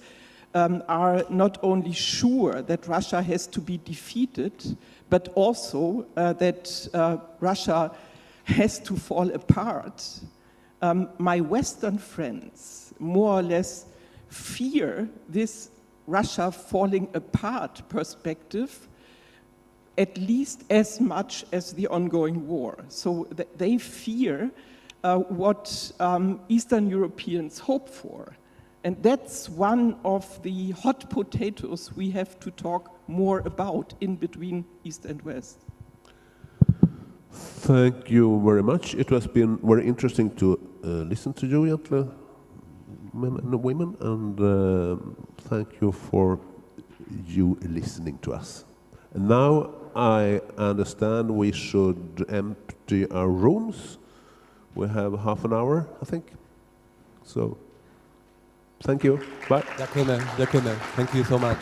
are not only sure that Russia has to be defeated, but also that Russia has to fall apart, my Western friends more or less fear this Russia falling apart perspective at least as much as the ongoing war. So they fear what Eastern Europeans hope for. And that's one of the hot potatoes we have to talk more about in between East and West. Thank you very much. It has been very interesting to listen to you, men and women, and thank you for you listening to us. And now I understand we should empty our rooms. We have half an hour, I think. So, thank you. Bye. Ďakujeme. Thank you so much.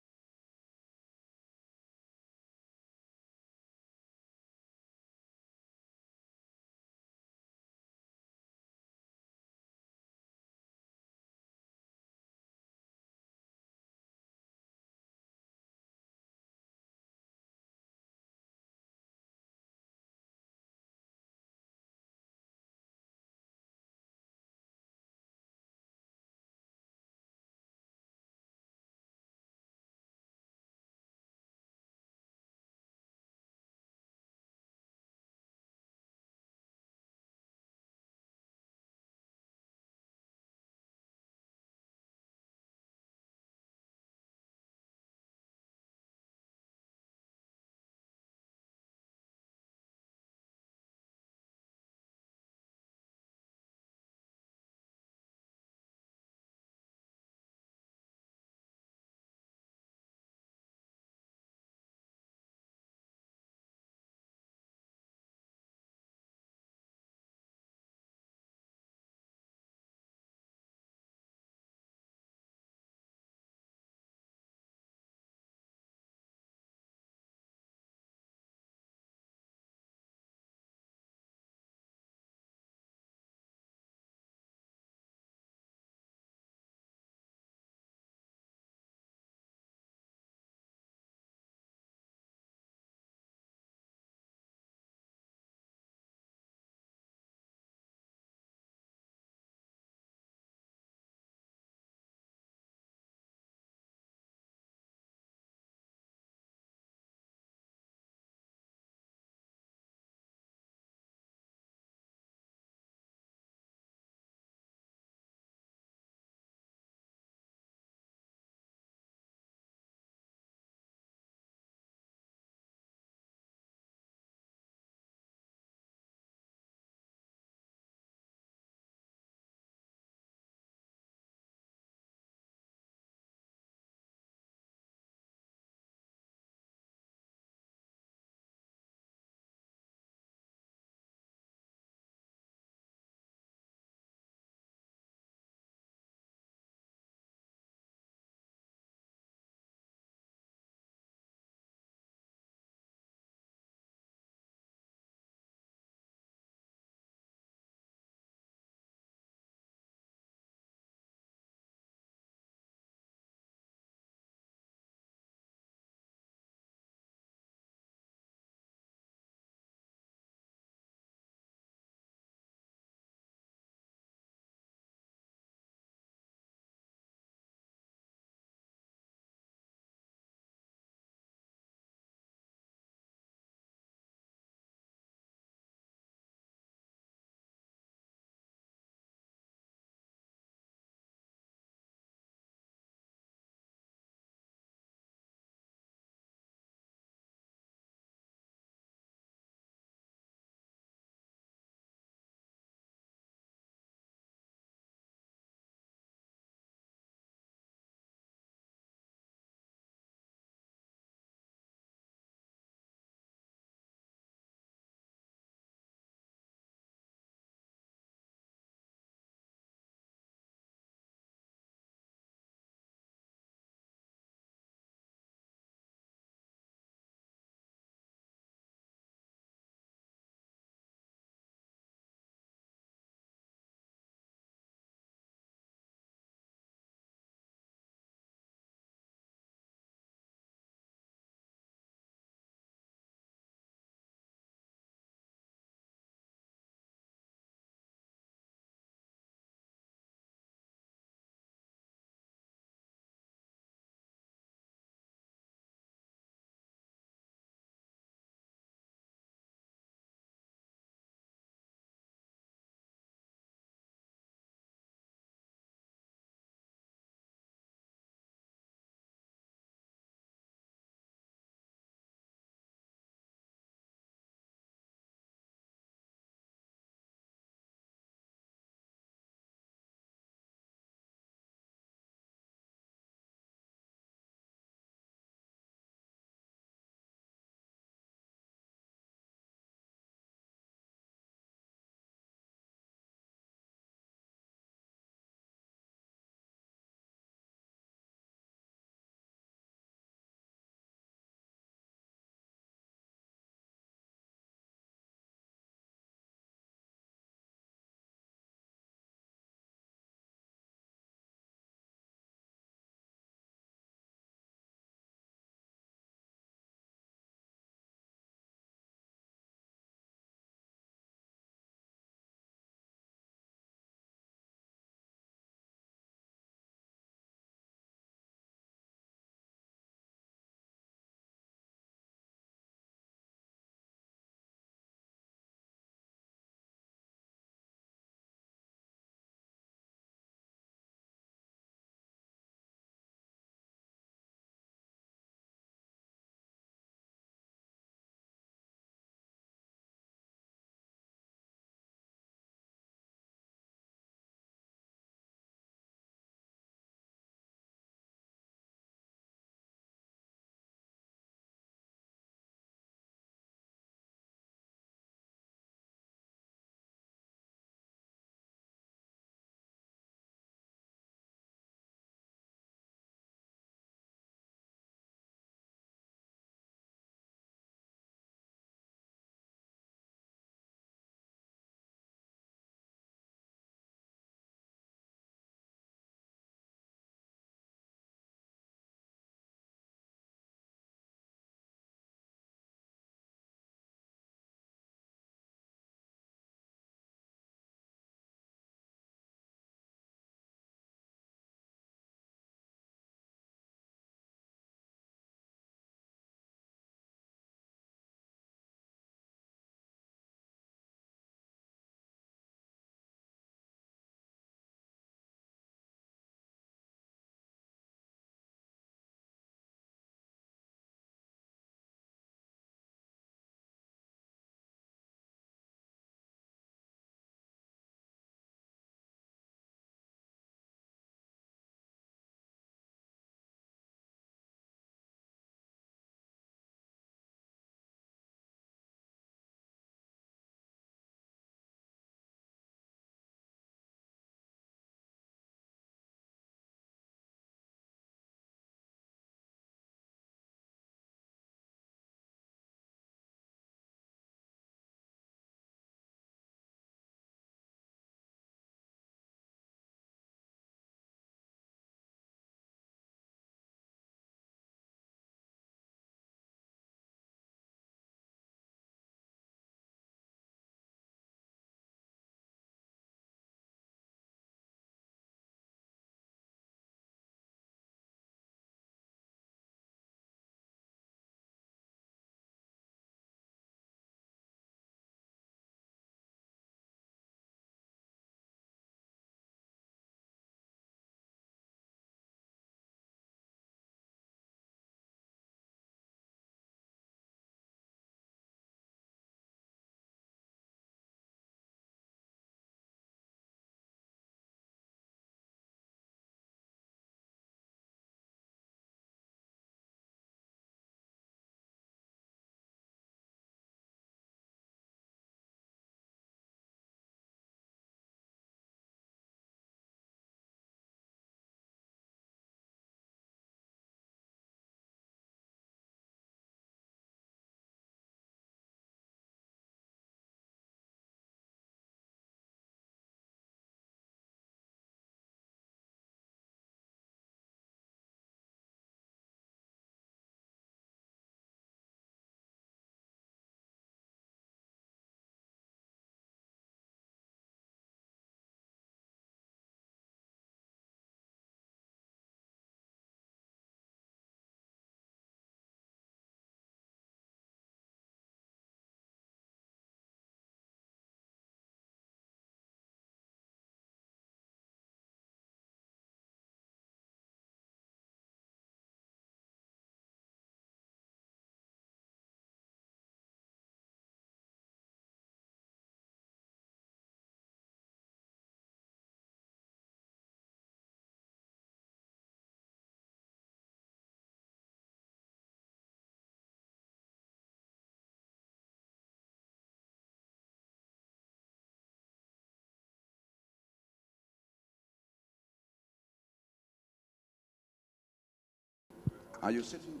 Are you sitting?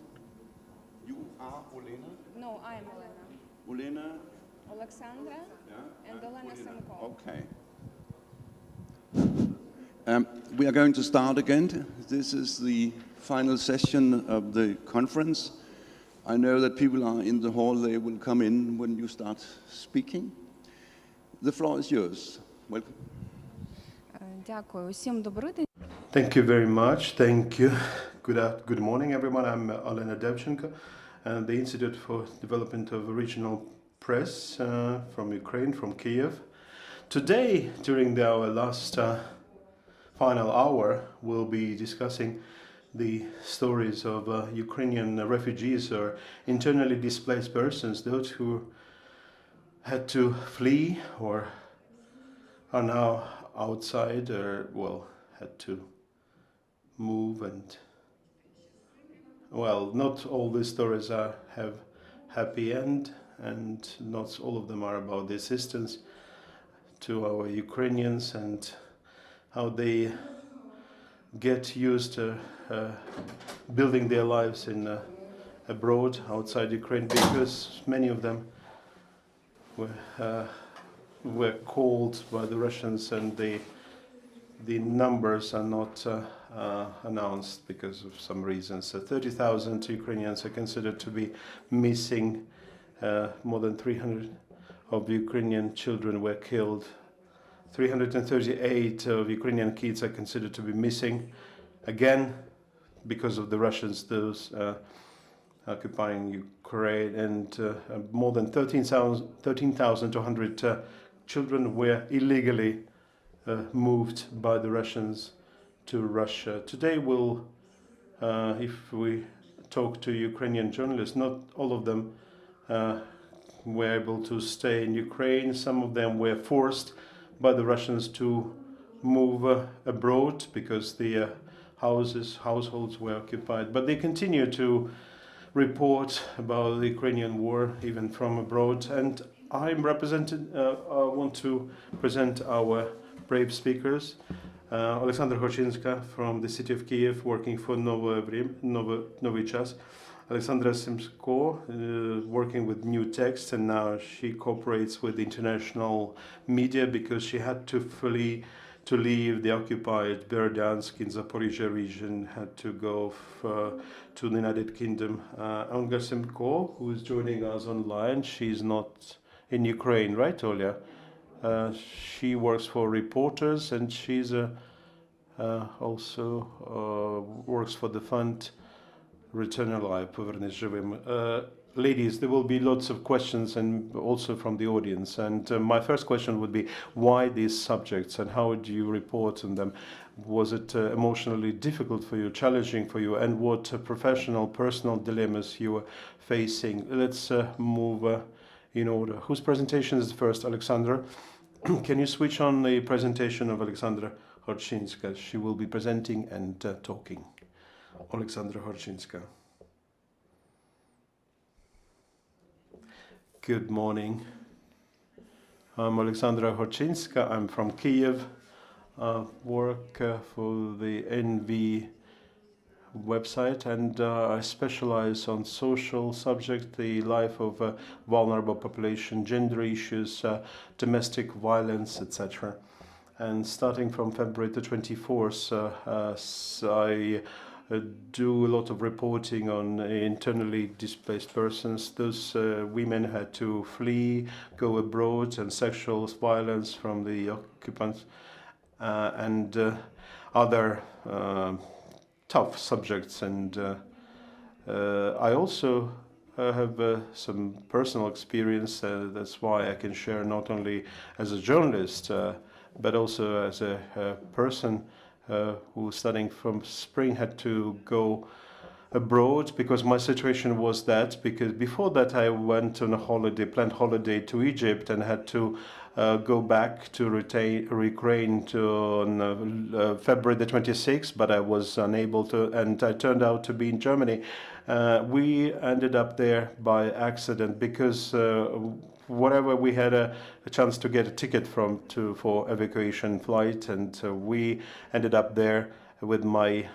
You are Olena? No, I am Olena. Olena? Alexandra and Olena Semko. Okay. We are going to start again. This is the final session of the conference. I know that people are in the hall. They will come in when you start speaking. The floor is yours. Welcome. Дякую. Усім добрий день. Thank you very much. Thank you. Good morning, everyone. I'm Olena Devchenko, and the Institute for Development of Regional Press from Ukraine, from Kiev. Today, during our last final hour, we'll be discussing the stories of Ukrainian refugees or internally displaced persons, those who had to flee or are now outside or, well, had to move. And, well, not all these stories have happy end, and not all of them are about the assistance to our Ukrainians and how they get used to building their lives in abroad, outside Ukraine, because many of them were called by the Russians, and the numbers are not announced because of some reasons. So 30,000 Ukrainians are considered to be missing. More than 300 of Ukrainian children were killed. 338 of Ukrainian kids are considered to be missing, again because of the Russians, those occupying Ukraine, and more than 13,200 children were illegally moved by the Russians to Russia. Today we'll, if we talk to Ukrainian journalists, not all of them were able to stay in Ukraine. Some of them were forced by the Russians to move abroad because the households were occupied. But they continue to report about the Ukrainian war, even from abroad. And I want to present our brave speakers. Alexandra Horchinska from the city of Kiev, working for Novy Chas. Alexandra Semko, working with New Text, and now she cooperates with international media because she had to flee, to leave the occupied Berdyansk in Zaporizhia region, had to go to the United Kingdom. Olga Semko, who is joining us online, she's not in Ukraine, right, Olya? She works for Reporters, and she's also works for the fund Return Alive, Повернись живим. Ladies, there will be lots of questions, and also from the audience. And my first question would be, why these subjects, and how do you report on them? Was it emotionally difficult for you, challenging for you, and what professional, personal dilemmas you were facing? Let's move in order. Whose presentation is first? Alexandra? Can you switch on the presentation of Alexandra Horchinska? She will be presenting and talking. Alexandra Horchinska. Good morning. I'm Alexandra Horchinska. I'm from Kiev. I work for the NV website, and I specialize on social subjects, the life of vulnerable population, gender issues, domestic violence, etc. And starting from February the 24th, I do a lot of reporting on internally displaced persons. Those women had to flee, go abroad, and sexual violence from the occupants, and other tough subjects. And I also have some personal experience. That's why I can share, not only as a journalist, but also as a person who was studying from spring, had to go abroad because my situation was that, because before that I went on a holiday, planned holiday to Egypt, and had to go back to Ukraine on February the 26th, but I was unable to, and I turned out to be in Germany. We ended up there by accident because whatever we had a chance to get a ticket for evacuation flight, and we ended up there with my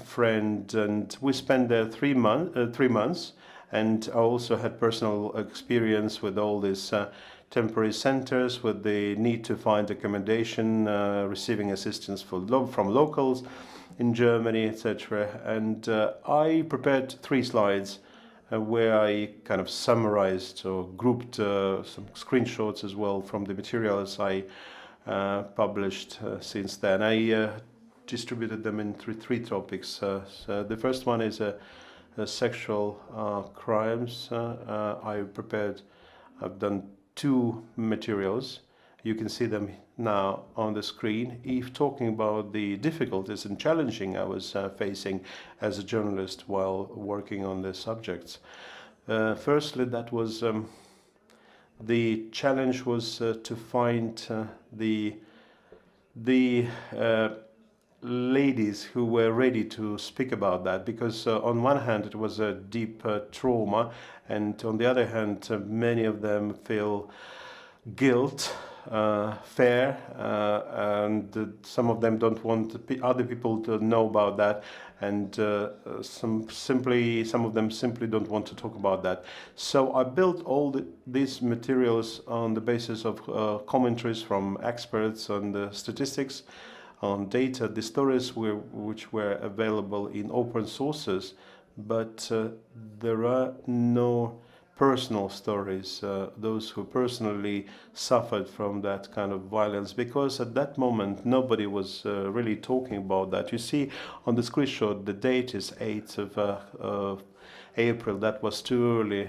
friend, and we spent there 3 months. And I also had personal experience with all these temporary centers, with the need to find accommodation, receiving assistance from locals in Germany, etc. And I prepared 3 slides where I kind of summarized or grouped some screenshots as well from the materials I published since then. I distributed them in 3 topics. So the first one is sexual crimes. I've done 2 materials. You can see them now on the screen. If talking about the difficulties and challenging I was facing as a journalist while working on the subjects. Firstly, that was the challenge was to find the ladies who were ready to speak about that, because on one hand it was a deep trauma, and on the other hand many of them feel guilt, fear, and some of them don't want other people to know about that, and some of them simply don't want to talk about that. So I built all these materials on the basis of commentaries from experts on the statistics, on data, the stories which were available in open sources, but there are no personal stories, those who personally suffered from that kind of violence, because at that moment nobody was really talking about that. You see on the screenshot the date is 8th of April. That was too early.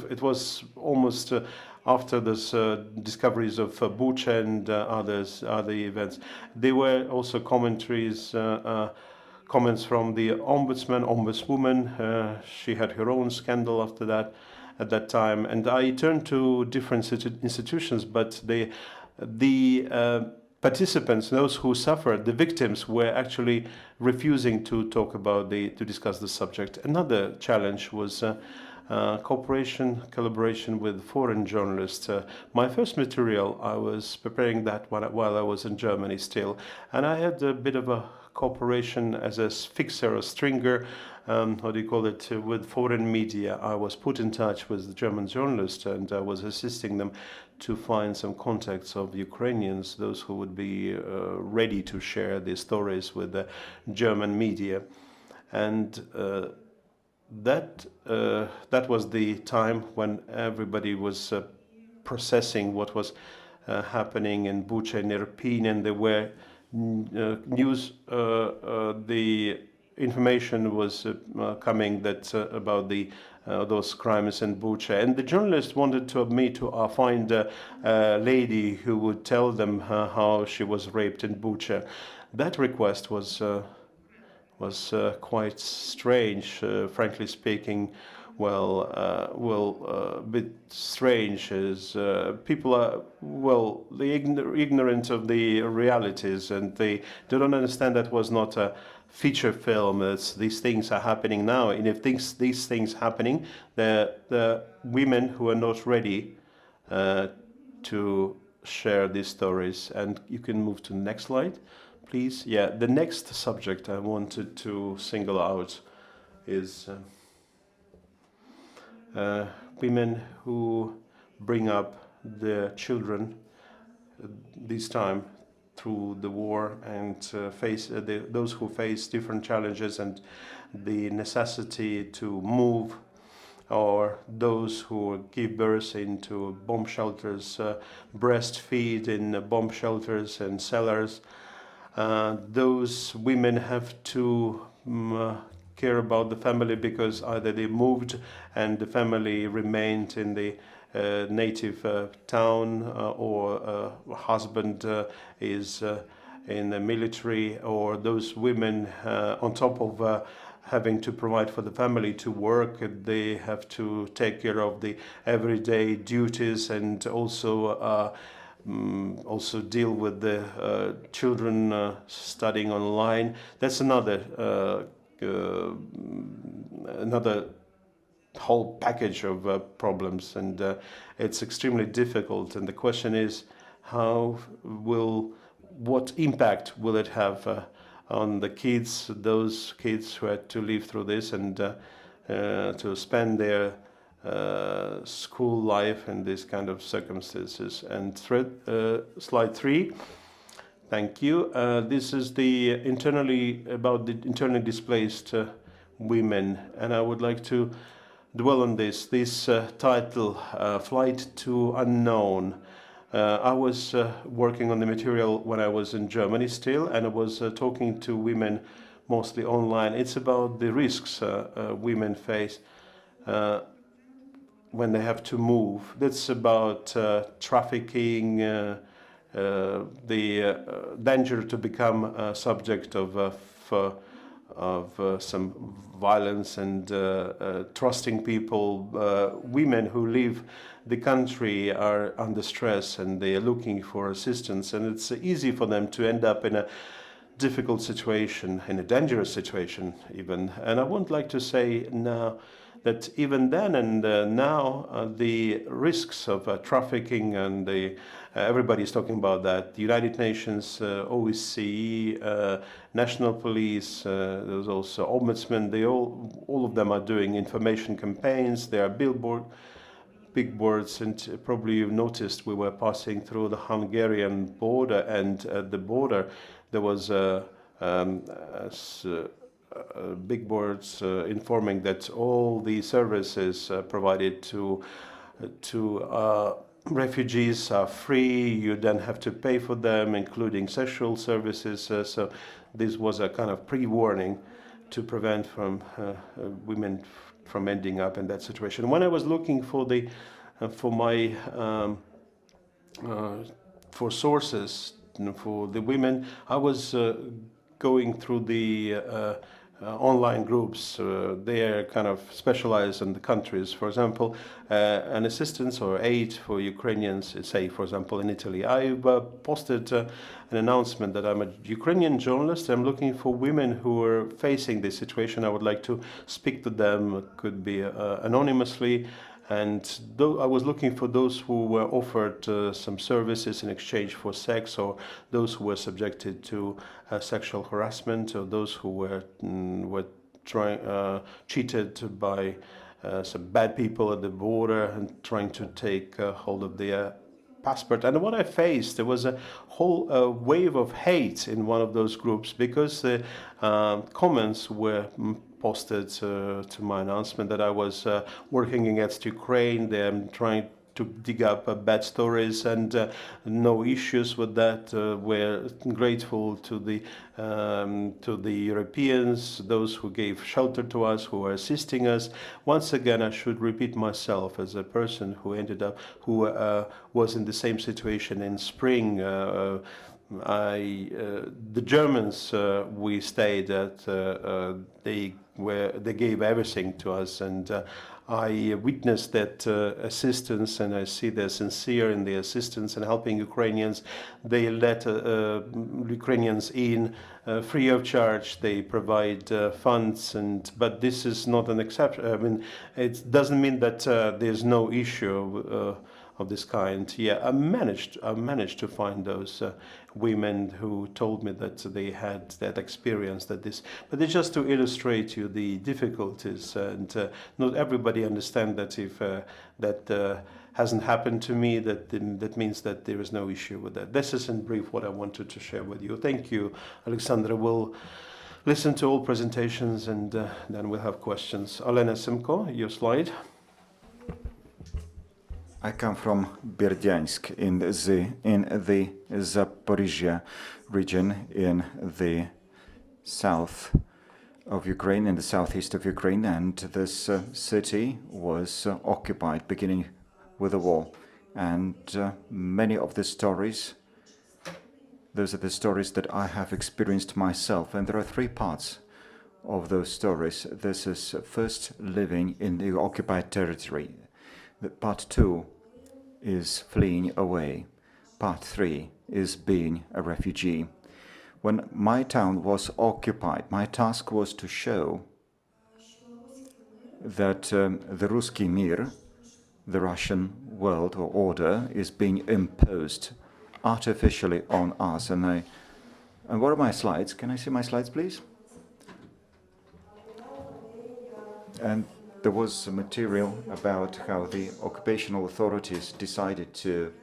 It was almost after those discoveries of Bucha and other events. There were also commentaries, comments from the ombudswoman. She had her own scandal after that, at that time. And I turned to different institutions, but the participants, those who suffered, the victims, were actually refusing to talk about to discuss the subject. Another challenge was collaboration with foreign journalists. My first material, I was preparing that while I was in Germany still, and I had a bit of a cooperation as a fixer or stringer, with foreign media. I was put in touch with the German journalists, and I was assisting them to find some contacts of Ukrainians, those who would be ready to share these stories with the German media. And that was the time when everybody was processing what was happening in Bucha and Irpin, and there were news. The information was coming that about those crimes in Bucha, and the journalist wanted me to find a lady who would tell them how she was raped in Bucha. That request was quite strange, frankly speaking. A bit strange, as people are, ignorant of the realities, and they don't understand that was not a feature film. These things are happening now, and if these things happening, the women who are not ready to share these stories. And you can move to the next slide, please. Yeah, the next subject I wanted to single out is women who bring up their children, this time through the war, and face those who face different challenges and the necessity to move, or those who give birth into bomb shelters, breastfeed in bomb shelters and cellars. Those women have to care about the family, because either they moved and the family remained in the native town, or husband is in the military, or those women on top of having to provide for the family to work, they have to take care of the everyday duties, and also deal with the children studying online. That's another whole package of problems, and it's extremely difficult. And the question is, how will what impact will it have on the kids, those kids who had to live through this and to spend their school life in these kind of circumstances. And slide 3. Thank you. This is about the internally displaced women, and I would like to dwell on this title, Flight to Unknown. I was working on the material when I was in Germany still, and I was talking to women mostly online. It's about the risks women face when they have to move. That's about trafficking, the danger to become a subject of some violence and trusting people. Women who leave the country are under stress and they are looking for assistance, and it's easy for them to end up in a difficult situation, in a dangerous situation even. And I would like to say now that even then and now the risks of trafficking and everybody's talking about that. The United Nations, OSCE, national police, there's also ombudsman. All of them are doing information campaigns. There are big boards, and probably you've noticed we were passing through the Hungarian border, and at the border there was big boards informing that all the services provided to refugees are free. You don't have to pay for them, including sexual services. So this was a kind of pre-warning to prevent women from ending up in that situation. When I was looking for sources for the women, I was going through the online groups. They are kind of specialized in the countries. For example, an assistance or aid for Ukrainians, say, for example, in Italy. I posted an announcement that I'm a Ukrainian journalist. I'm looking for women who are facing this situation. I would like to speak to them. It could be anonymously. And I was looking for those who were offered some services in exchange for sex, or those who were subjected to sexual harassment, or those who were cheated by some bad people at the border and trying to take hold of their passport. And what I faced, there was a whole wave of hate in one of those groups, because the comments were posted to my announcement that I was working against Ukraine. They're trying to dig up bad stories, and no issues with that. We're grateful to the Europeans, those who gave shelter to us, who are assisting us. Once again, I should repeat myself as a person who was in the same situation in spring. The Germans we stayed at, they gave everything to us, and I witnessed that assistance, and I see they're sincere in the assistance and helping Ukrainians. They let Ukrainians in free of charge. They provide funds, but this is not an exception. I mean, it doesn't mean that there's no issue of this kind. Yeah, I managed to find those women who told me that they had that experience, but it's just to illustrate you the difficulties, and not everybody understand that if that hasn't happened to me, that means that there is no issue with that. This is in brief what I wanted to share with you. Thank you, Alexandra. We'll listen to all presentations, and then we'll have questions. Olena Simko, your slide. I come from Berdyansk in the Zaporizhia region in the south of Ukraine, in the southeast of Ukraine, and this city was occupied beginning with the war. And many of the stories, those are the stories that I have experienced myself, and there are three parts of those stories. This is first living in the occupied territory. Part 2 is fleeing away. Part 3 is being a refugee. When my town was occupied, my task was to show that the Ruski Mir, the Russian world or order, is being imposed artificially on us. And what are my slides? Can I see my slides, please? And there was some material about how the occupational authorities decided to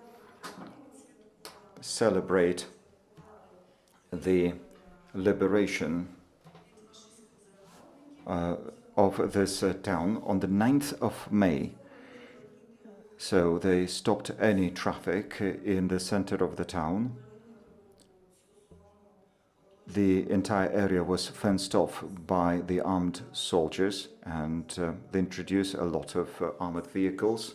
celebrate the liberation of this town on the 9th of May. So they stopped any traffic in the center of the town. The entire area was fenced off by the armed soldiers, and they introduced a lot of armored vehicles.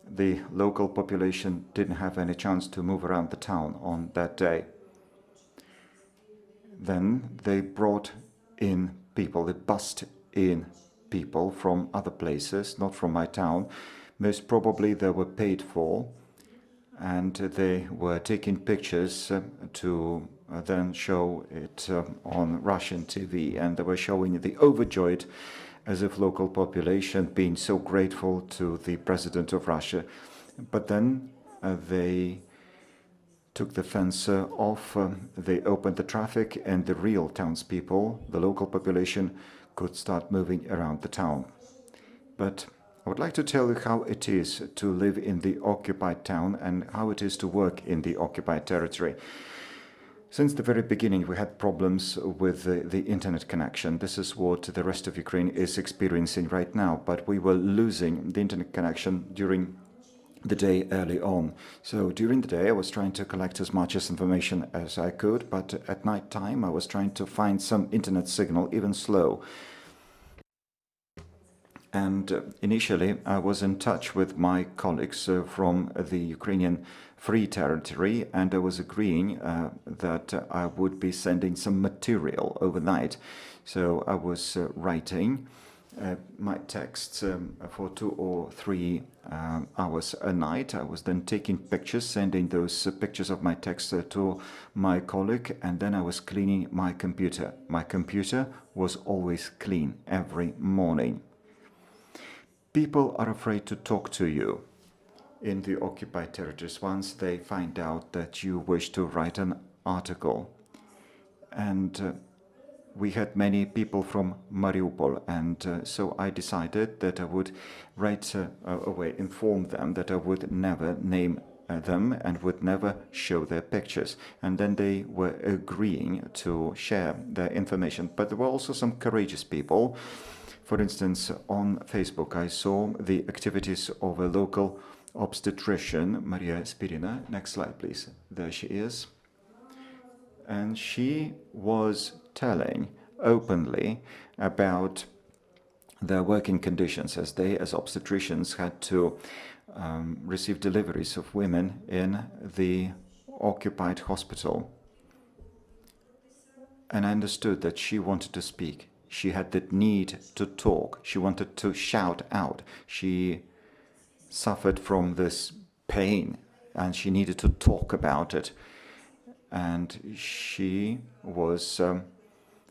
The local population didn't have any chance to move around the town on that day. Then they brought in people, they bussed in people from other places, not from my town. Most probably they were paid for, and they were taking pictures to then show it on Russian TV, and they were showing the overjoyed as if local population being so grateful to the president of Russia. But then they took the fence off, they opened the traffic, and the real townspeople, the local population, could start moving around the town. But I would like to tell you how it is to live in the occupied town and how it is to work in the occupied territory. Since the very beginning, we had problems with the internet connection. This is what the rest of Ukraine is experiencing right now, but we were losing the internet connection during the day early on. So during the day, I was trying to collect as much information as I could, but at night time, I was trying to find some internet signal, even slow. And initially, I was in touch with my colleagues from the Ukrainian Free Territory, and I was agreeing that I would be sending some material overnight. So I was writing my texts for 2 or 3 hours a night. I was then taking pictures, sending those pictures of my text to my colleague, and then I was cleaning my computer. My computer was always clean every morning. People are afraid to talk to you in the occupied territories once they find out that you wish to write an article. And we had many people from Mariupol, and so I decided that I would inform them that I would never name them and would never show their pictures. And then they were agreeing to share their information. But there were also some courageous people. For instance, on Facebook, I saw the activities of a local obstetrician, Maria Spirina. Next slide, please. There she is. And she was telling openly about their working conditions, as they, as obstetricians, had to receive deliveries of women in the occupied hospital. And I understood that she wanted to speak. She had the need to talk. She wanted to shout out. She suffered from this pain, and she needed to talk about it. And she was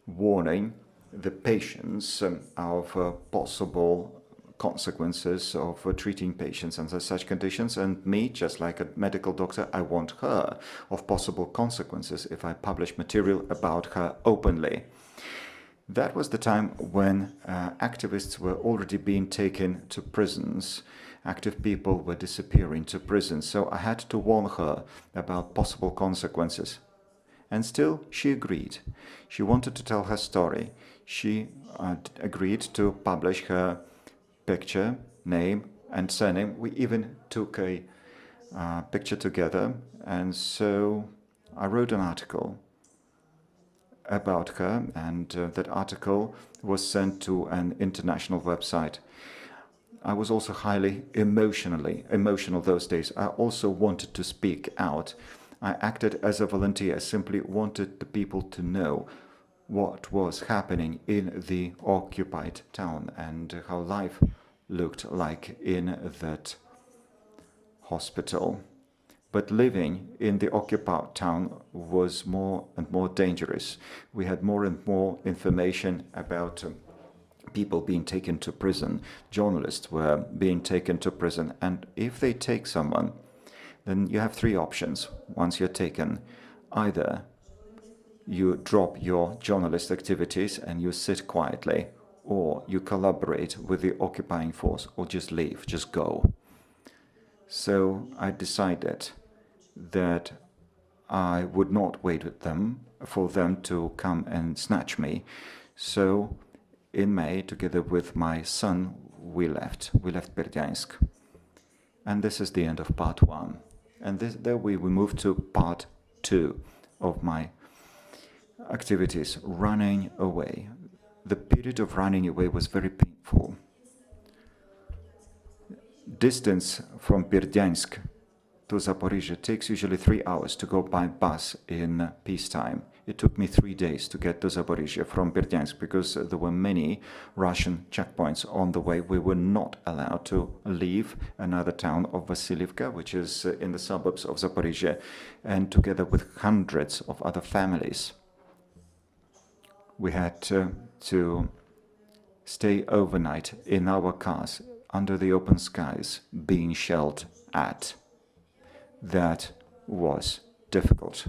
warning the patients of possible consequences of treating patients under such conditions. And me, just like a medical doctor, I warned her of possible consequences if I publish material about her openly. That was the time when activists were already being taken to prisons. Active people were disappearing to prisons. So I had to warn her about possible consequences. And still, she agreed. She wanted to tell her story. She agreed to publish her picture, name, and surname. We even took a picture together. And so I wrote an article about her, and that article was sent to an international website. I was also highly emotional those days. I also wanted to speak out. I acted as a volunteer, simply wanted the people to know what was happening in the occupied town and how life looked like in that hospital. But living in the occupied town was more and more dangerous. We had more and more information about people being taken to prison. Journalists were being taken to prison. And if they take someone, then you have three options once you're taken. Either you drop your journalist activities and you sit quietly, or you collaborate with the occupying force, or just leave, just go. So I decided that I would not wait with them for them to come and snatch me. So in May, together with my son, we left Berdyansk. And this is the end of part 1. And there we moved to part 2 of my activities, running away. The period of running away was very painful. Distance from Berdyansk to Zaporizhzhia takes usually 3 hours to go by bus in peacetime. It took me 3 days to get to Zaporizhzhia from Berdyansk because there were many Russian checkpoints on the way. We were not allowed to leave another town of Vasiliivka, which is in the suburbs of Zaporizhzhia, and together with hundreds of other families, we had to stay overnight in our cars under the open skies, being shelled at. That was difficult.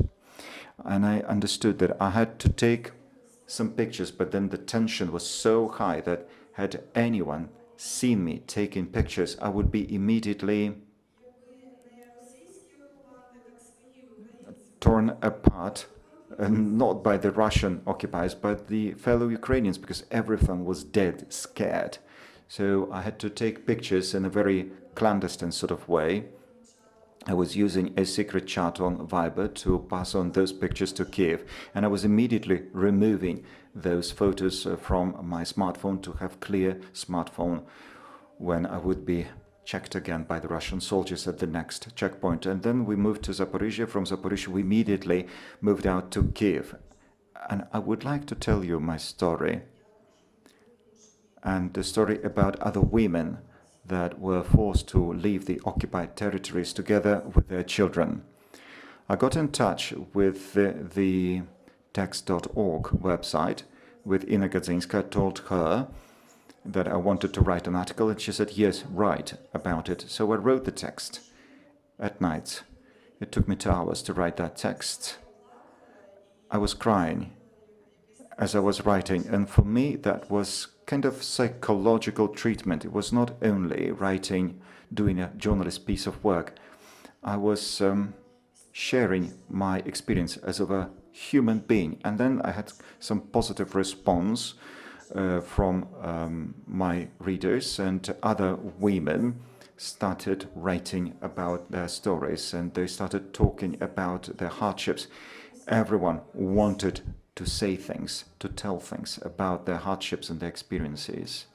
And I understood that I had to take some pictures, but then the tension was so high that had anyone seen me taking pictures, I would be immediately torn apart, not by the Russian occupiers, but the fellow Ukrainians, because everyone was dead scared. So I had to take pictures in a very clandestine sort of way. I was using a secret chat on Viber to pass on those pictures to Kiev, and I was immediately removing those photos from my smartphone to have clear smartphone when I would be checked again by the Russian soldiers at the next checkpoint. And then we moved to Zaporizhzhia. From Zaporizhzhia, we immediately moved out to Kiev. And I would like to tell you my story, and the story about other women that were forced to leave the occupied territories together with their children. I got in touch with the text.org website with Inna Gadzinska. I told her that I wanted to write an article, and she said, yes, write about it. So I wrote the text at night. It took me 2 hours to write that text. I was crying as I was writing, and for me that was kind of psychological treatment. It was not only writing, doing a journalist piece of work. I was sharing my experience as of a human being. And then I had some positive response from my readers, and other women started writing about their stories, and they started talking about their hardships. Everyone wanted to say things, to tell things about their hardships and their experiences.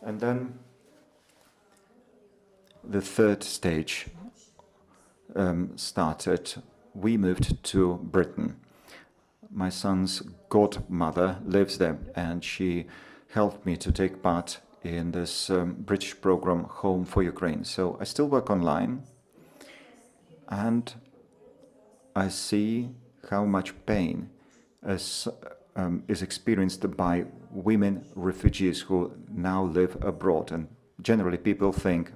And then the third stage started. We moved to Britain. My son's godmother lives there, and she helped me to take part in this British program, Home for Ukraine. So I still work online, and I see how much pain is experienced by women refugees who now live abroad. And generally people think,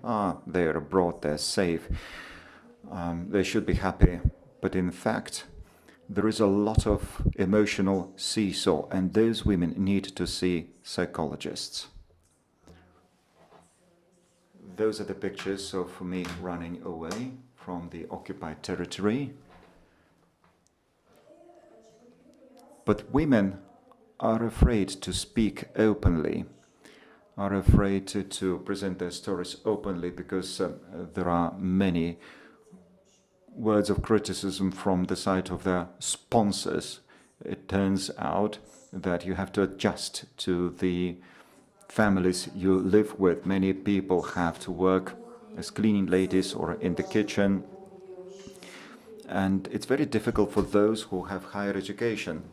they're abroad, they're safe, they should be happy. But in fact, there is a lot of emotional seesaw, and those women need to see psychologists. Those are the pictures of me running away from the occupied territory. But women are afraid to speak openly, are afraid to present their stories openly, because there are many words of criticism from the side of their sponsors. It turns out that you have to adjust to the families you live with. Many people have to work as cleaning ladies or in the kitchen. And it's very difficult for those who have higher education.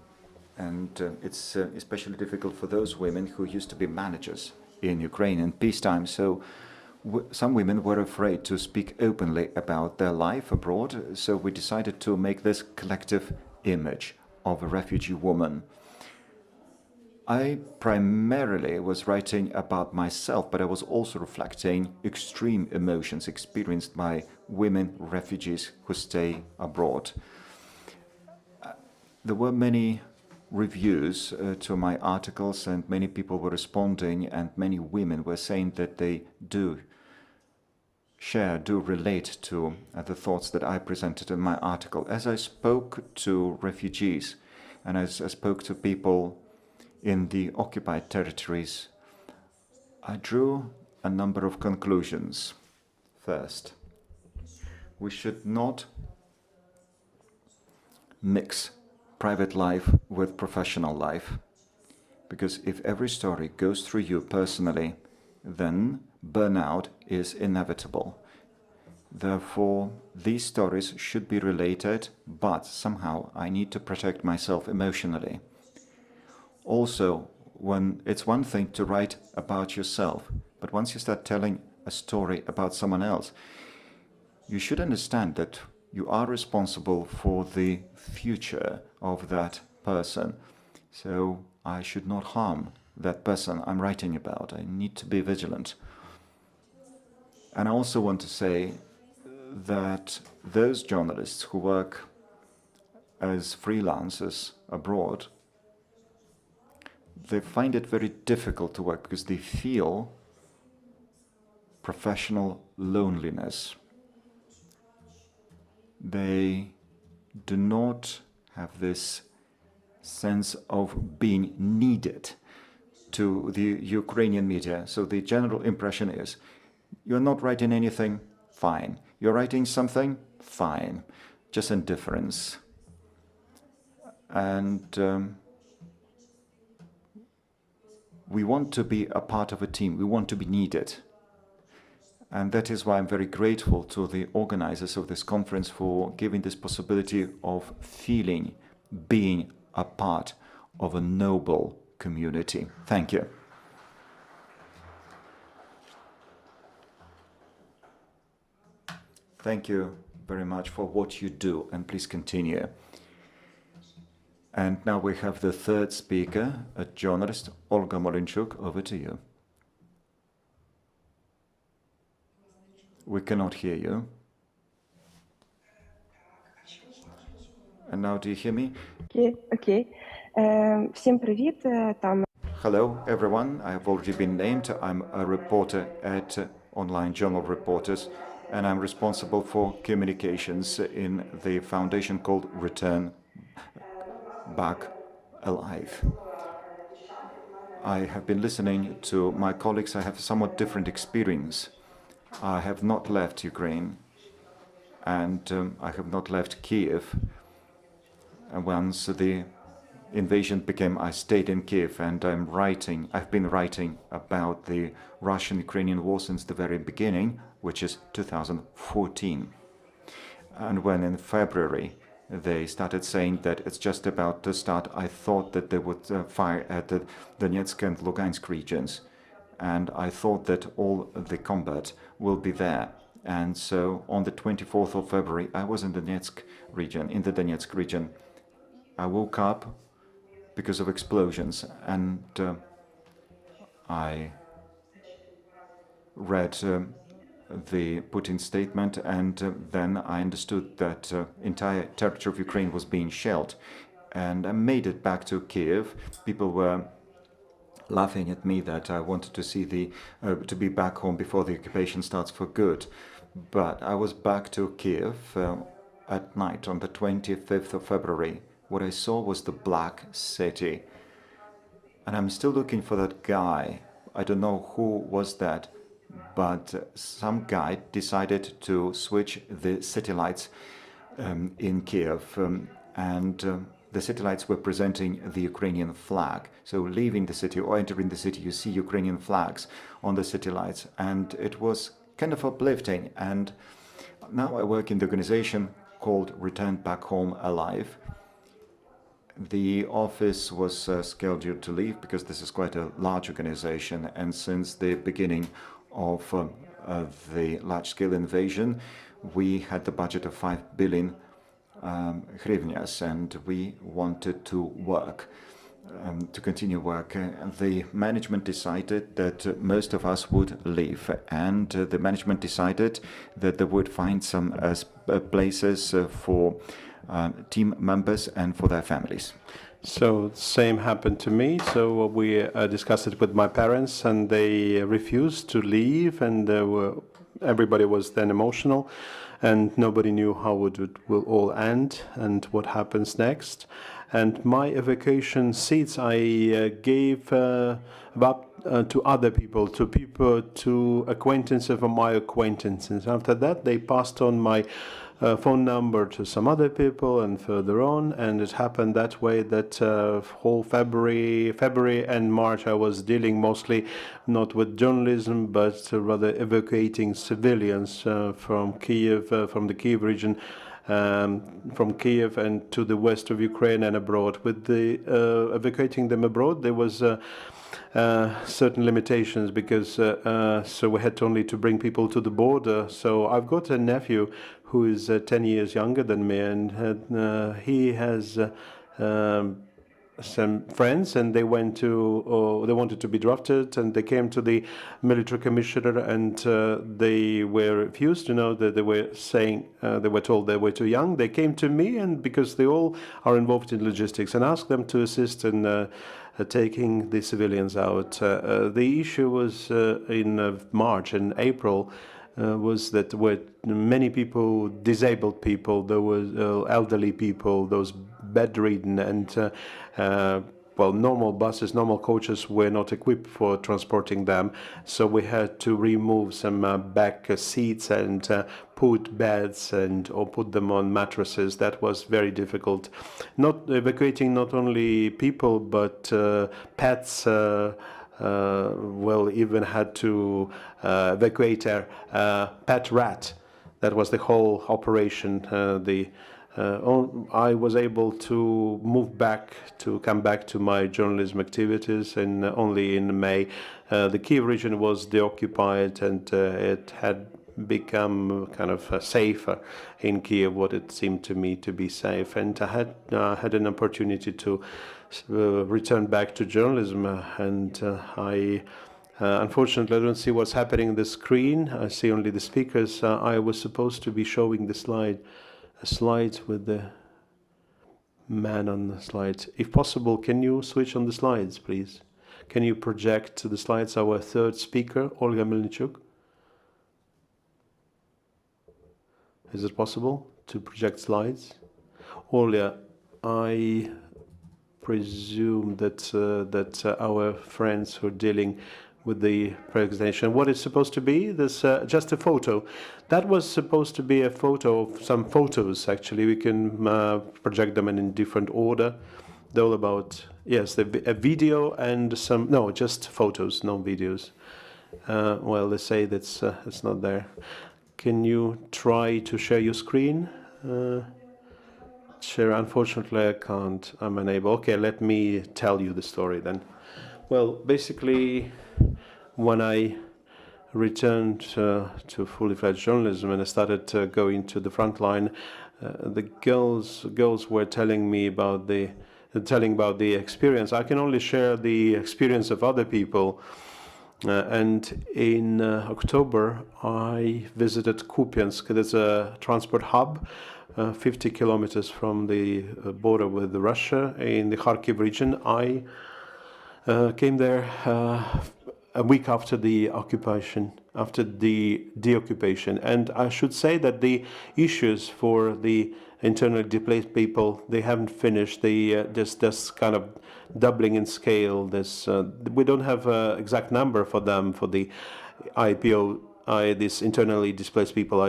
And it's especially difficult for those women who used to be managers in Ukraine in peacetime. So some women were afraid to speak openly about their life abroad. So we decided to make this collective image of a refugee woman. I primarily was writing about myself, but I was also reflecting extreme emotions experienced by women refugees who stay abroad. There were many reviews to my articles, and many people were responding, and many women were saying that they do relate to the thoughts that I presented in my article. As I spoke to refugees and as I spoke to people in the occupied territories, I drew a number of conclusions. First, we should not mix private life with professional life, because if every story goes through you personally, then burnout is inevitable. Therefore, these stories should be related, but somehow I need to protect myself emotionally. Also, when it's one thing to write about yourself, but once you start telling a story about someone else, you should understand that you are responsible for the future of that person. So I should not harm that person I'm writing about. I need to be vigilant. And I also want to say that those journalists who work as freelancers abroad, they find it very difficult to work because they feel professional loneliness. They do not have this sense of being needed to the Ukrainian media. So the general impression is, you're not writing anything, fine. You're writing something, fine. Just indifference. And we want to be a part of a team. We want to be needed. And that is why I'm very grateful to the organizers of this conference for giving this possibility of feeling, being a part of a noble community. Thank you. Thank you very much for what you do, and please continue. And now we have the third speaker, a journalist, Olga Molinchuk. Over to you. We cannot hear you. And now do you hear me? Okay. Всем привіт. Hello, everyone. I have already been named. I'm a reporter at Online Journal Reporters, and I'm responsible for communications in the foundation called Return Back Alive. I have been listening to my colleagues. I have a somewhat different experience. I have not left Ukraine, and I have not left Kiev. And once the invasion began, I stayed in Kiev, and I've been writing about the Russian-Ukrainian war since the very beginning, which is 2014. And when in February they started saying that it's just about to start, I thought that they would fire at the Donetsk and Lugansk regions. And I thought that all the combat will be there. And so on the 24th of February, I was in the Donetsk region. I woke up because of explosions, and I read the Putin statement, and then I understood that entire territory of Ukraine was being shelled. And I made it back to Kiev. People were laughing at me that I wanted to see to be back home before the occupation starts for good. But I was back to Kiev at night on the 25th of February. What I saw was the Black City. And I'm still looking for that guy. I don't know who was that, but some guy decided to switch the city lights in Kiev. The city lights were presenting the Ukrainian flag. So leaving the city or entering the city, you see Ukrainian flags on the city lights. And it was kind of uplifting. And now I work in the organization called Return Back Home Alive. The office was scheduled to leave because this is quite a large organization. And since the beginning of the large-scale invasion, we had the budget of 5 billion hryvnias, and we wanted to work. to continue work. The management decided that most of us would leave, and the management decided that they would find some places for team members and for their families. So same happened to me. So we discussed it with my parents, and they refused to leave, and everybody was then emotional, and nobody knew how it will all end and what happens next. And my evacuation seats I gave up to other people, to acquaintances of my acquaintances. After that, they passed on my phone number to some other people and further on, and it happened that way that whole February and March I was dealing mostly not with journalism, but rather evacuating civilians from Kiev, from the Kiev region, from Kiev and to the west of Ukraine and abroad. With the evacuating them abroad, there was certain limitations because so we had only to bring people to the border. So I've got a nephew who is 10 years younger than me, and he has some friends, and they went to they wanted to be drafted, and they came to the military commissioner, and they were refused. That they were saying they were told they were too young. They came to me, and because they all are involved in logistics, and asked them to assist in taking the civilians out. The issue was in March and April. Was that there were many people, disabled people, there were elderly people, those bedridden, and well, normal buses, normal coaches were not equipped for transporting them, so we had to remove some back seats and put beds or put them on mattresses. That was very difficult. Not evacuating not only people but pets. Well, even had to evacuate a pet rat. That was the whole operation. I was able to come back to my journalism activities, and only in May. The Kiev region was deoccupied, and it had become kind of safer in Kiev, what it seemed to me to be safe. And I had an opportunity to return back to journalism, and I unfortunately I don't see what's happening on the screen. I see only the speakers. I was supposed to be showing the slides with the man on the slides. If possible, can you switch on the slides, please? Can you project to the slides our third speaker, Olga Melnichuk? Is it possible to project slides? Olga, I presume that our friends who are dealing with the presentation, what it's supposed to be, this just a photo. That was supposed to be a photo of some photos, actually. We can project them in different order. They're all about, yes, a video and some, no, just photos, no videos. Well, they say that's it's not there. Can you try to share your screen? Share, unfortunately I can't, I'm unable. Okay, let me tell you the story then. Well, basically, when I returned to fully fledged journalism and I started going to the front line, the girls were telling me about the experience. I can only share the experience of other people. And in October, I visited Kupiansk. There's a transport hub 50 kilometers from the border with Russia in the Kharkiv region. I came there a week after the occupation, after the deoccupation. And I should say that the issues for the internally displaced people, they haven't finished. They just kind of doubling in scale. We don't have an exact number for them, for the IPO, these internally displaced people,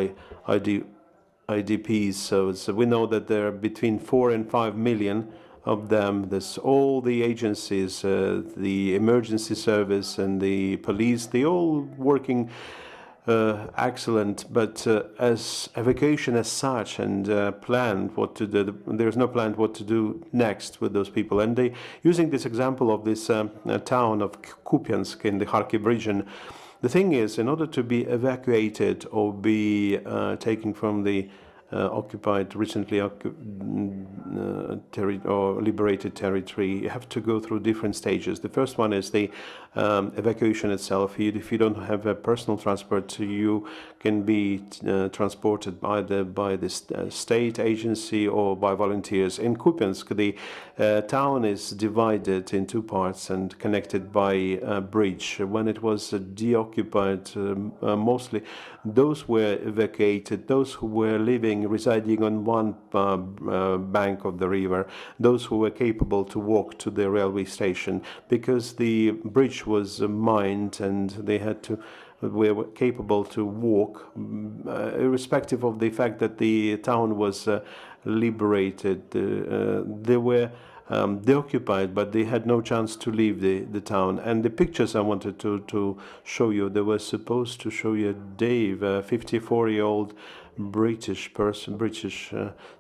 IDPs. So we know that there are between 4 and 5 million of them. There's all the agencies, the emergency service and the police, they all working excellent, but as evacuation as such and planned what to do, there's no plan what to do next with those people. And they, using this example of this town of Kupiansk in the Kharkiv region, the thing is, in order to be evacuated or be taken from the recently liberated territory, you have to go through different stages. The first one is the evacuation itself. If you don't have a personal transport, you can be transported either by the state agency or by volunteers. In Kupiansk, the town is divided in two parts and connected by a bridge. When it was deoccupied, mostly those were evacuated, those who were residing on one bank of the river, those who were capable to walk to the railway station, because the bridge was mined and they were capable to walk, irrespective of the fact that the town was liberated. They were deoccupied, but they had no chance to leave the town. And the pictures I wanted to show you, they were supposed to show you Dave, a 54-year-old British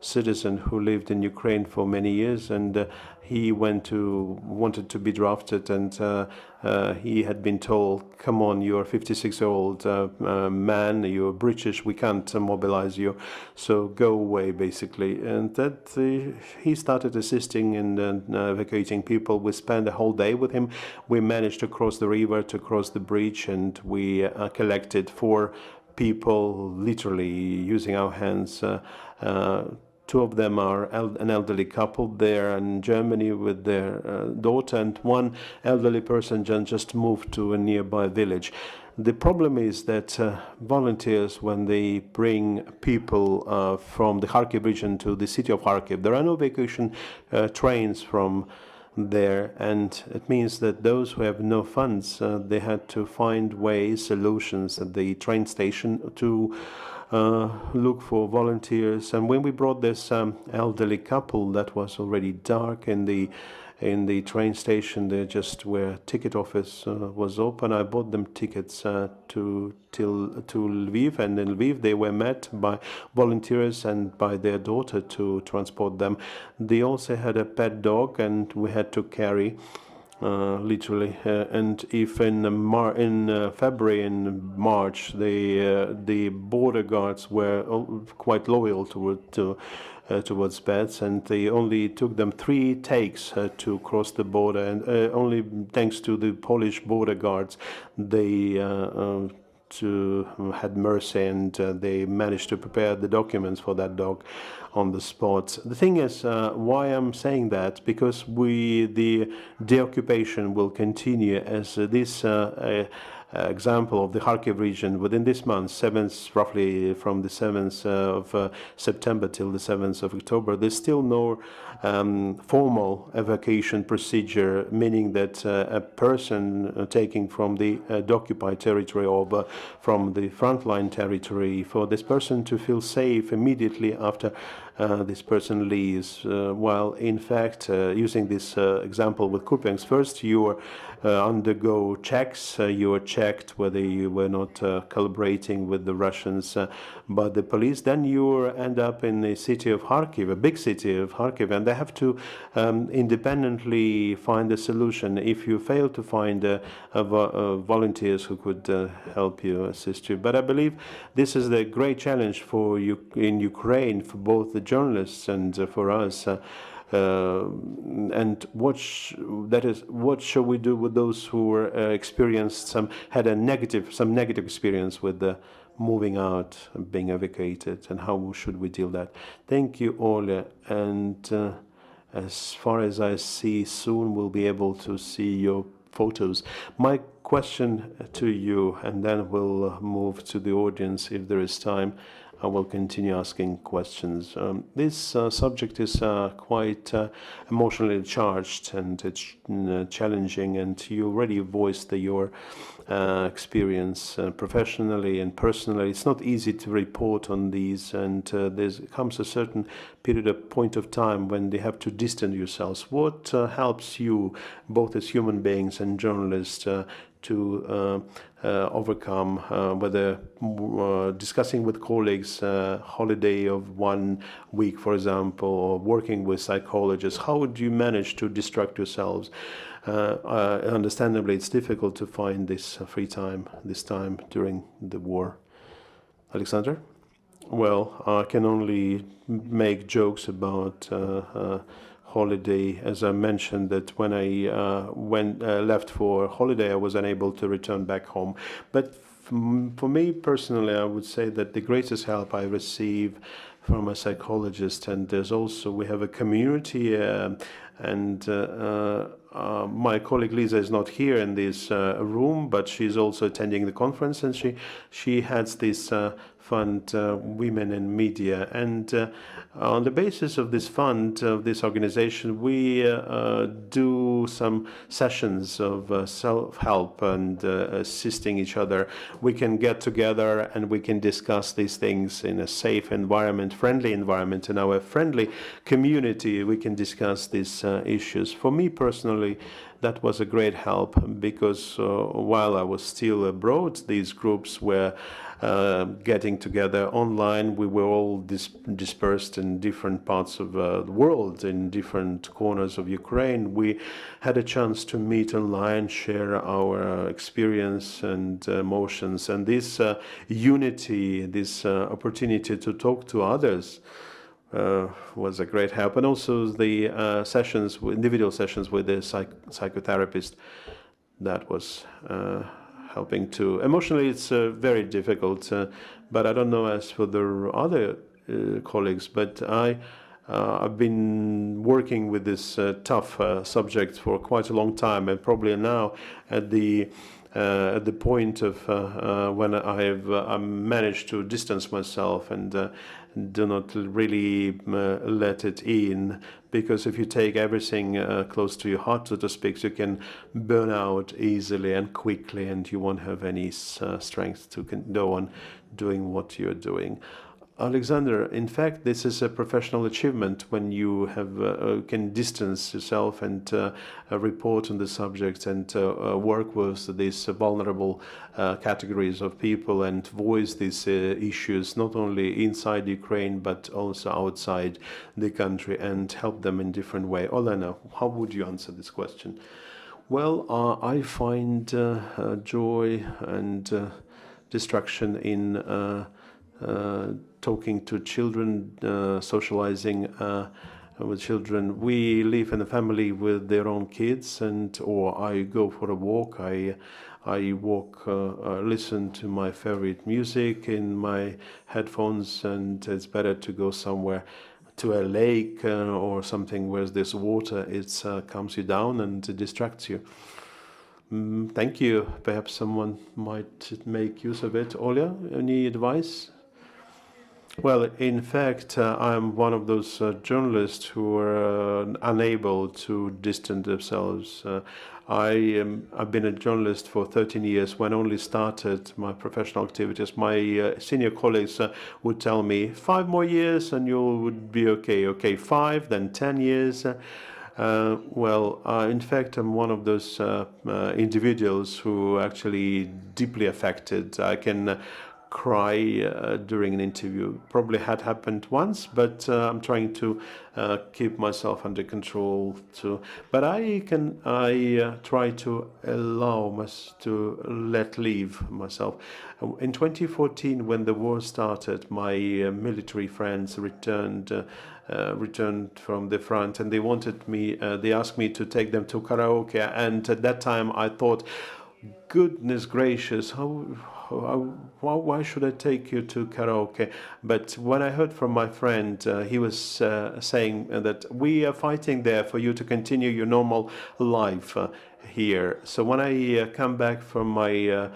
citizen who lived in Ukraine for many years, and he wanted to be drafted, and he had been told, "Come on, you're a 56-year-old man, you're British, we can't mobilize you, so go away," basically. And that he started assisting in evacuating people. We spent a whole day with him. We managed to cross the river, to cross the bridge, and we collected 4 people, literally using our hands. 2 of them are an elderly couple there in Germany with their daughter, and 1 elderly person just moved to a nearby village. The problem is that volunteers, when they bring people from the Kharkiv region to the city of Kharkiv, there are no evacuation trains from there, and it means that those who have no funds, they had to find ways, solutions at the train station to look for volunteers. And when we brought this elderly couple, that was already dark in the train station, there just where ticket office was open. I bought them tickets to Lviv, and in Lviv they were met by volunteers and by their daughter to transport them. They also had a pet dog, and we had to carry literally. And if in February and March the border guards were quite loyal towards pets, and they only took them 3 takes to cross the border, and only thanks to the Polish border guards they had mercy, and they managed to prepare the documents for that dog on the spot. The thing is, why I'm saying that, because the deoccupation will continue, as this example of the Kharkiv region within this month, roughly from the 7th of September till the 7th of October, there's still no formal evacuation procedure, meaning that a person taking from the occupied territory or from the frontline territory, for this person to feel safe immediately after this person leaves. While in fact, using this example with Kupiansk, first you undergo checks, you are checked whether you were not collaborating with the Russians by the police, then you end up in the city of Kharkiv, a big city of Kharkiv, and they have to independently find a solution. If you fail to find volunteers who could help you, assist you. But I believe this is the great challenge for you in Ukraine, for both the journalists and for us. And what shall we do with those who had some negative experience with the moving out and being evacuated, and how should we deal that? Thank you, Oля. And as far as I see, soon we'll be able to see your photos. My question to you, and then we'll move to the audience if there is time. I will continue asking questions. This subject is quite emotionally charged, and it's challenging, and you already voiced your experience professionally and personally. It's not easy to report on these, and there comes a certain point of time when they have to distance yourselves. What helps you, both as human beings and journalists, to overcome, whether discussing with colleagues, holiday of 1 week, for example, or working with psychologists? How would you manage to distract yourselves? Understandably, it's difficult to find this free time, this time during the war. Alexander? Well, I can only make jokes about holiday. As I mentioned, that when I left for holiday, I was unable to return back home. But for me personally, I would say that the greatest help I receive from a psychologist, and there's also, we have a community, and my colleague Lisa is not here in this room, but she's also attending the conference, and she heads this fund, Women in Media, and on the basis of this fund, of this organization, we do some sessions of self-help and assisting each other. We can get together and we can discuss these things in a safe environment, friendly environment, in our friendly community. We can discuss these issues. For me personally, that was a great help, because while I was still abroad, these groups were getting together online. We were all dispersed in different parts of the world, in different corners of Ukraine. We had a chance to meet online, share our experience and emotions, and this unity, this opportunity to talk to others was a great help. And also the sessions, individual sessions with the psychotherapist, that was helping too. Emotionally, it's very difficult, but I don't know as for the other colleagues, but I've been working with this tough subject for quite a long time, and probably now at the point of when I managed to distance myself and do not really let it in, because if you take everything close to your heart, so to speak, you can burn out easily and quickly, and you won't have any strength to go on doing what you're doing. Alexander, in fact, this is a professional achievement when you have can distance yourself and report on the subject and work with these vulnerable categories of people and voice these issues not only inside Ukraine but also outside the country and help them in different way. Olena, how would you answer this question? Well, I find joy and distraction in talking to children, socializing with children. We live in a family with their own kids, or I go for a walk. I walk, listen to my favorite music in my headphones, and it's better to go somewhere to a lake or something where there's water. It calms you down and distracts you. Thank you. Perhaps someone might make use of it. Olya, any advice? Well, in fact, I'm one of those journalists who are unable to distance themselves. I've been a journalist for 13 years. When I only started my professional activities, my senior colleagues would tell me, 5 more years and you would be okay. Okay, 5, then 10 years. In fact, I'm one of those individuals who actually deeply affected. I can cry during an interview. Probably had happened once, but I'm trying to keep myself under control too. But I try to allow myself to let leave myself. In 2014, when the war started, my military friends returned from the front, and they asked me to take them to karaoke. And at that time, I thought, goodness gracious, why should I take you to karaoke? But when I heard from my friend, he was saying that we are fighting there for you to continue your normal life here. So when I come back from my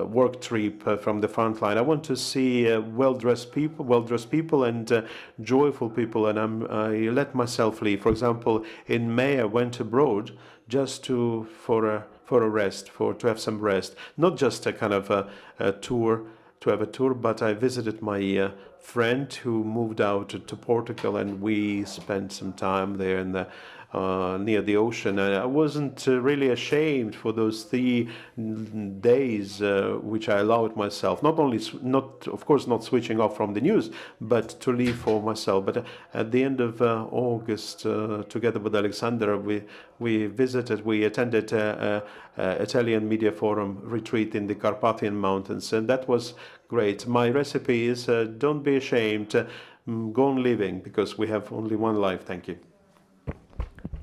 work trip from the front line, I want to see well-dressed people and joyful people, and I let myself leave. For example, in May I went abroad just for a rest, to have some rest, not just a kind of a tour, to have a tour, but I visited my friend who moved out to Portugal, and we spent some time there in the near the ocean. And I wasn't really ashamed for those 3 days which I allowed myself, of course not switching off from the news, but to leave for myself. But at the end of August, together with Alexander, we attended Italian Media Forum retreat in the Carpathian Mountains, and that was Great. My recipe is don't be ashamed, go on living, because we have only one life. Thank you.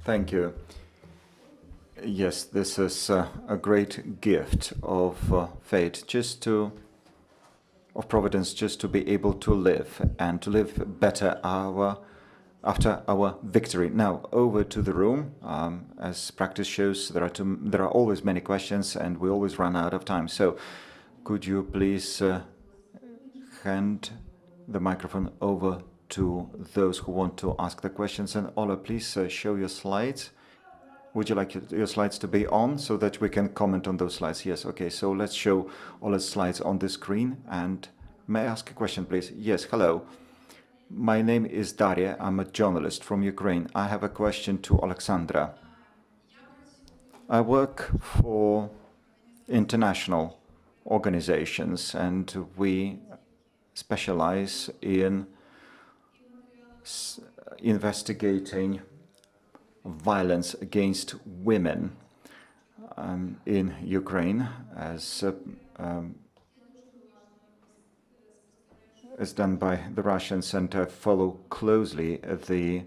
Thank you. Yes, this is a great gift of fate, of Providence, just to be able to live and to live better after our victory. Now, over to the room. As practice shows, there are always many questions and we always run out of time. So could you please hand the microphone over to those who want to ask the questions? And Ola, please show your slides. Would you like your slides to be on so that we can comment on those slides? Yes, okay, so let's show Ola's slides on the screen. And may I ask a question, please? Yes, hello. My name is Daria. I'm a journalist from Ukraine. I have a question to Alexandra. I work for international organizations and we specialize in investigating violence against women in Ukraine, as done by the Russians, and follow closely the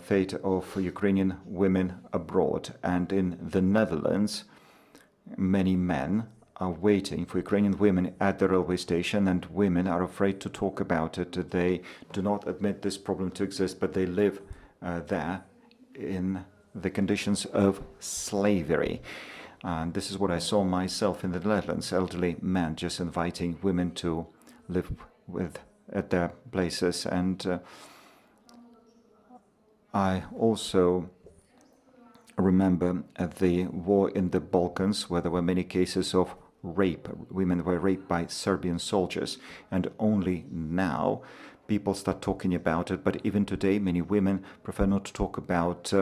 fate of Ukrainian women abroad. And in the Netherlands, many men are waiting for Ukrainian women at the railway station, and women are afraid to talk about it. They do not admit this problem to exist, but they live there in the conditions of slavery. And this is what I saw myself in the Netherlands, elderly men just inviting women to live at their places. And I also remember the war in the Balkans, where there were many cases of rape. Women were raped by Serbian soldiers, and only now people start talking about it. But even today, many women prefer not to talk about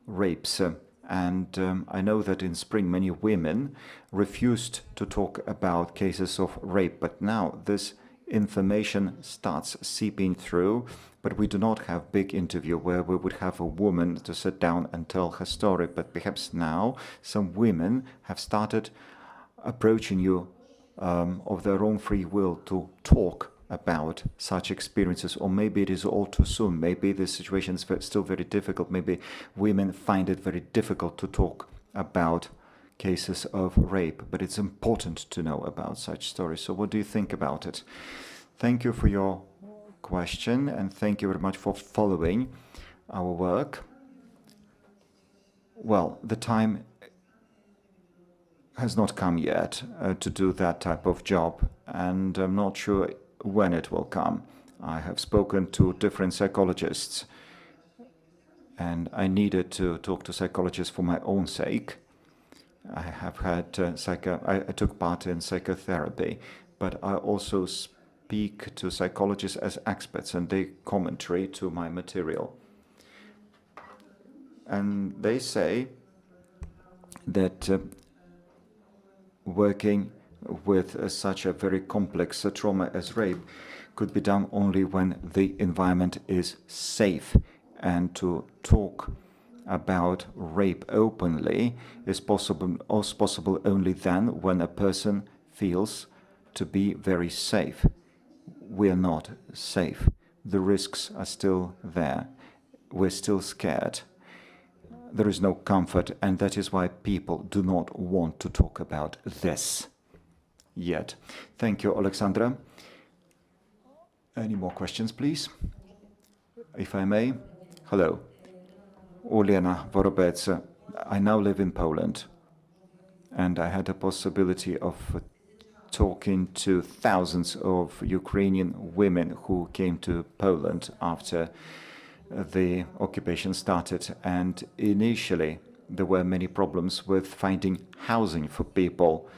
rapes. And I know that in spring, many women refused to talk about cases of rape. But now this information starts seeping through. But we do not have big interview where we would have a woman to sit down and tell her story. But perhaps now some women have started approaching you of their own free will to talk about such experiences. Or maybe it is all too soon. Maybe the situation is still very difficult. Maybe women find it very difficult to talk about cases of rape. But it's important to know about such stories. So what do you think about it? Thank you for your question, and thank you very much for following our work. Well, the time has not come yet to do that type of job, and I'm not sure when it will come. I have spoken to different psychologists, and I needed to talk to psychologists for my own sake. I have had I took part in psychotherapy, but I also speak to psychologists as experts, and they commentary to my material. And they say that working with such a very complex trauma as rape could be done only when the environment is safe, and to talk about rape openly is possible only then when a person feels to be very safe. We are not safe. The risks are still there. We're still scared. There is no comfort, and that is why people do not want to talk about this yet. Thank you, Alexandra. Any more questions, please? If I may. Hello. Uliana Vorobec. I now live in Poland, and I had a possibility of talking to thousands of Ukrainian women who came to Poland after the occupation started. And initially, there were many problems with finding housing for people.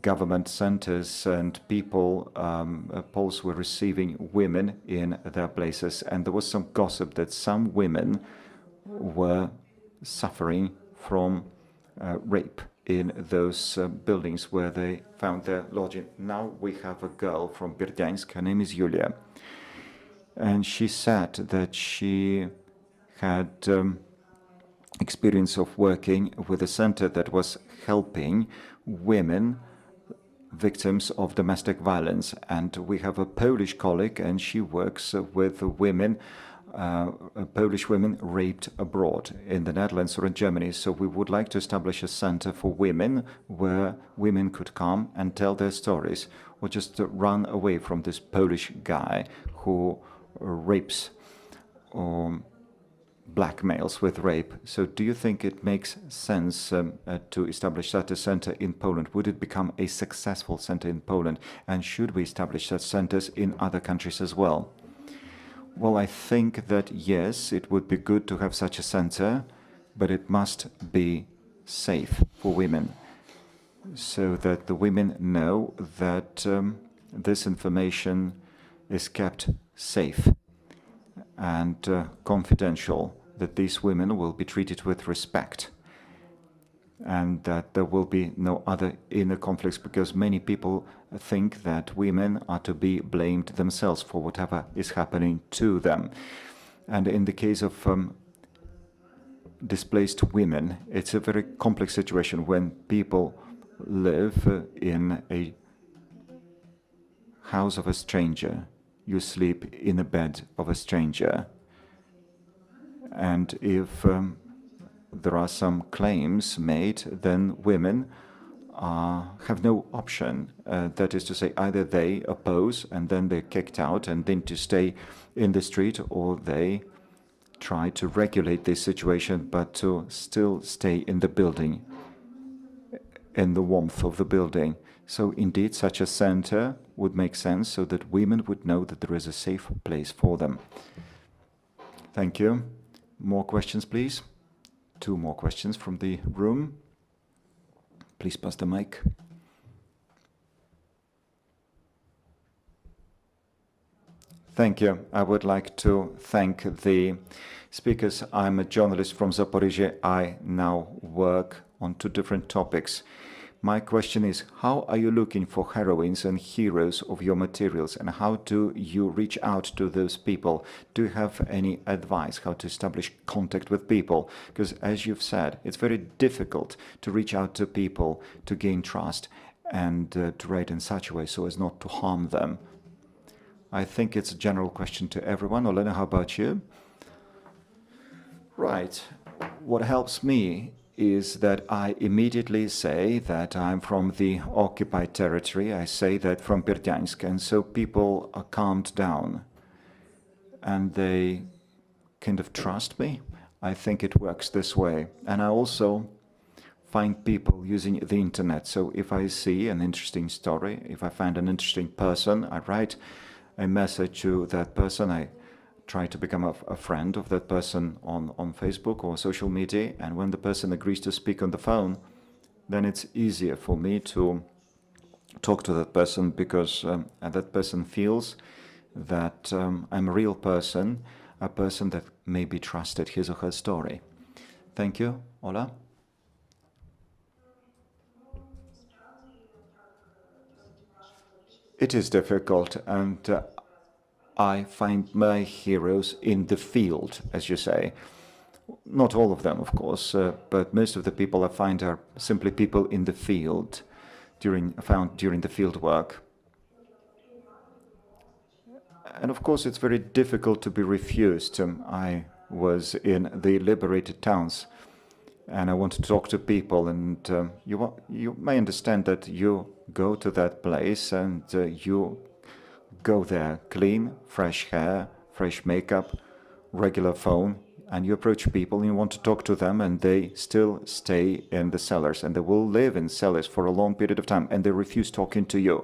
Government centers and people, Poles were receiving women in their places. And there was some gossip that some women were suffering from rape in those buildings where they found their lodging. Now we have a girl from Berdyansk. Her name is Yulia. And she said that she had experience of working with a center that was helping women victims of domestic violence. And we have a Polish colleague, and she works with women, Polish women raped abroad in the Netherlands or in Germany. So we would like to establish a center for women where women could come and tell their stories, or just run away from this Polish guy who rapes or blackmails with rape. So do you think it makes sense to establish such a center in Poland? Would it become a successful center in Poland? And should we establish such centers in other countries as well? Well, I think that yes, it would be good to have such a center, but it must be safe for women, so that the women know that this information is kept safe and confidential, that these women will be treated with respect, and that there will be no other inner conflicts, because many people think that women are to be blamed themselves for whatever is happening to them. And in the case of displaced women, it's a very complex situation when people live in a house of a stranger. You sleep in a bed of a stranger. And if there are some claims made, then women have no option. That is to say, either they oppose and then they're kicked out and then to stay in the street, or they try to regulate this situation but to still stay in the building, in the warmth of the building. So indeed, such a center would make sense, so that women would know that there is a safe place for them. Thank you. More questions, please? 2 more questions from the room. Please pass the mic. Thank you. I would like to thank the speakers. I'm a journalist from Zaporizhzhia. I now work on 2 different topics. My question is, how are you looking for heroines and heroes of your materials, and how do you reach out to those people? Do you have any advice how to establish contact with people? Because as you've said, it's very difficult to reach out to people, to gain trust, and to write in such a way so as not to harm them. I think it's a general question to everyone. Olena, how about you? Right. What helps me is that I immediately say that I'm from the occupied territory. I say that from Berdyansk, and so people are calmed down and they kind of trust me. I think it works this way. And I also find people using the internet. So if I see an interesting story, if I find an interesting person, I write a message to that person. I try to become a friend of that person on Facebook or social media, and when the person agrees to speak on the phone, then it's easier for me to talk to that person, because that person feels that I'm a real person, a person that may be trusted, his or her story. Thank you. Ola? It is difficult, and I find my heroes in the field, as you say. Not all of them, of course, but most of the people I find are simply people in the field, found during the field work. And of course, it's very difficult to be refused. I was in the liberated towns, and I want to talk to people, and you may understand that you go to that place and you go there, clean, fresh hair, fresh makeup, regular phone, and you approach people and you want to talk to them, and they still stay in the cellars, and they will live in cellars for a long period of time, and they refuse talking to you.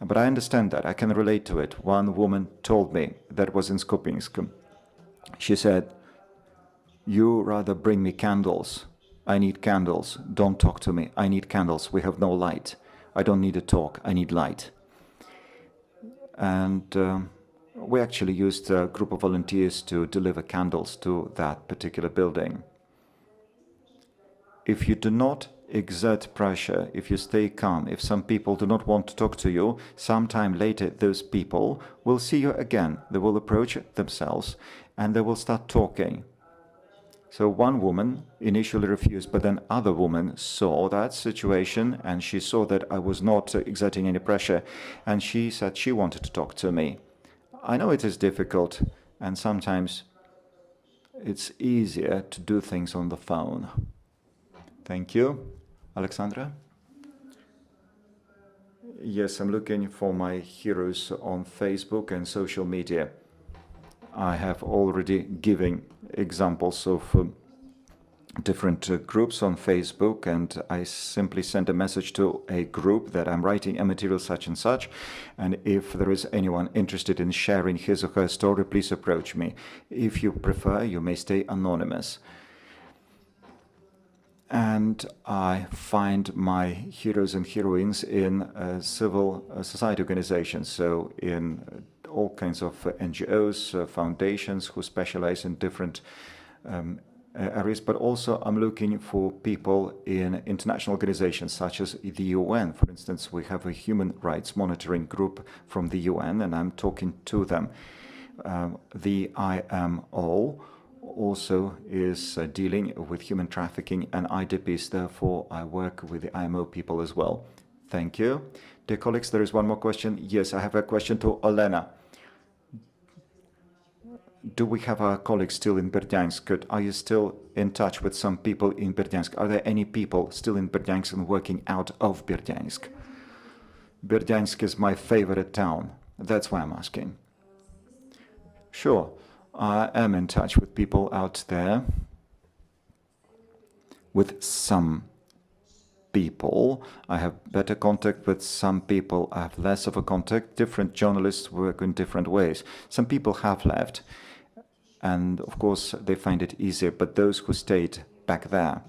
But I understand that. I can relate to it. One woman told me, that was in Skopinsk. She said, "You rather bring me candles. I need candles. Don't talk to me. I need candles. We have no light. I don't need a talk. I need light." And we actually used a group of volunteers to deliver candles to that particular building. If you do not exert pressure, if you stay calm, if some people do not want to talk to you, sometime later those people will see you again. They will approach themselves and they will start talking. So one woman initially refused, but then other woman saw that situation and she saw that I was not exerting any pressure, and she said she wanted to talk to me. I know it is difficult, and sometimes it's easier to do things on the phone. Thank you. Alexandra? Yes, I'm looking for my heroes on Facebook and social media. I have already given examples of different groups on Facebook, and I simply send a message to a group that I'm writing a material such and such, and if there is anyone interested in sharing his or her story, please approach me. If you prefer, you may stay anonymous. And I find my heroes and heroines in civil society organizations, so in all kinds of NGOs, foundations who specialize in different areas, but also I'm looking for people in international organizations such as the UN. For instance, we have a human rights monitoring group from the UN, and I'm talking to them. The IMO also is dealing with human trafficking and IDPs. Therefore, I work with the IMO people as well. Thank you. Dear colleagues, there is one more question. Yes, I have a question to Olena. Do we have our colleagues still in Berdyansk? Are you still in touch with some people in Berdyansk? Are there any people still in Berdyansk and working out of Berdyansk? Berdyansk is my favorite town. That's why I'm asking. Sure. I am in touch with people out there, with some people. I have better contact with some people. I have less of a contact. Different journalists work in different ways. Some people have left, and of course they find it easier, but those who stayed back there,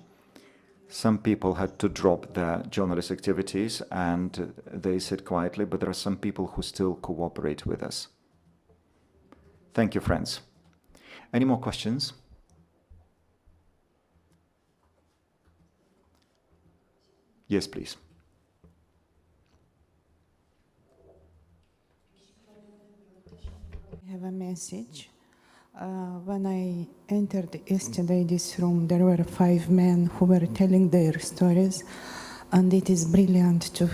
some people had to drop their journalist activities and they sit quietly, but there are some people who still cooperate with us. Thank you, friends. Any more questions? Yes, please. I have a message. When I entered yesterday this room, there were 5 men who were telling their stories, and it is brilliant to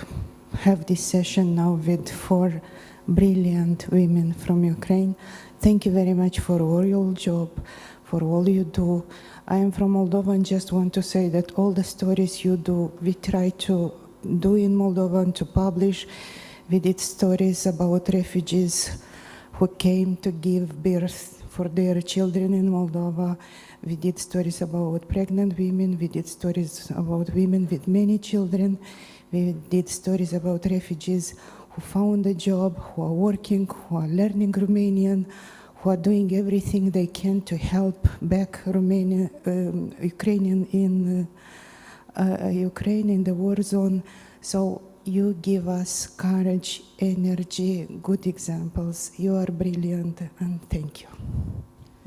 have this session now with 4 brilliant women from Ukraine. Thank you very much for all your job, for all you do. I am from Moldova and just want to say that all the stories you do, we try to do in Moldova and to publish. We did stories about refugees who came to give birth for their children in Moldova. We did stories about pregnant women. We did stories about women with many children. We did stories about refugees who found a job, who are working, who are learning Romanian, who are doing everything they can to help back Ukrainian in Ukraine in the war zone. So you give us courage, energy, good examples. You are brilliant, and thank you.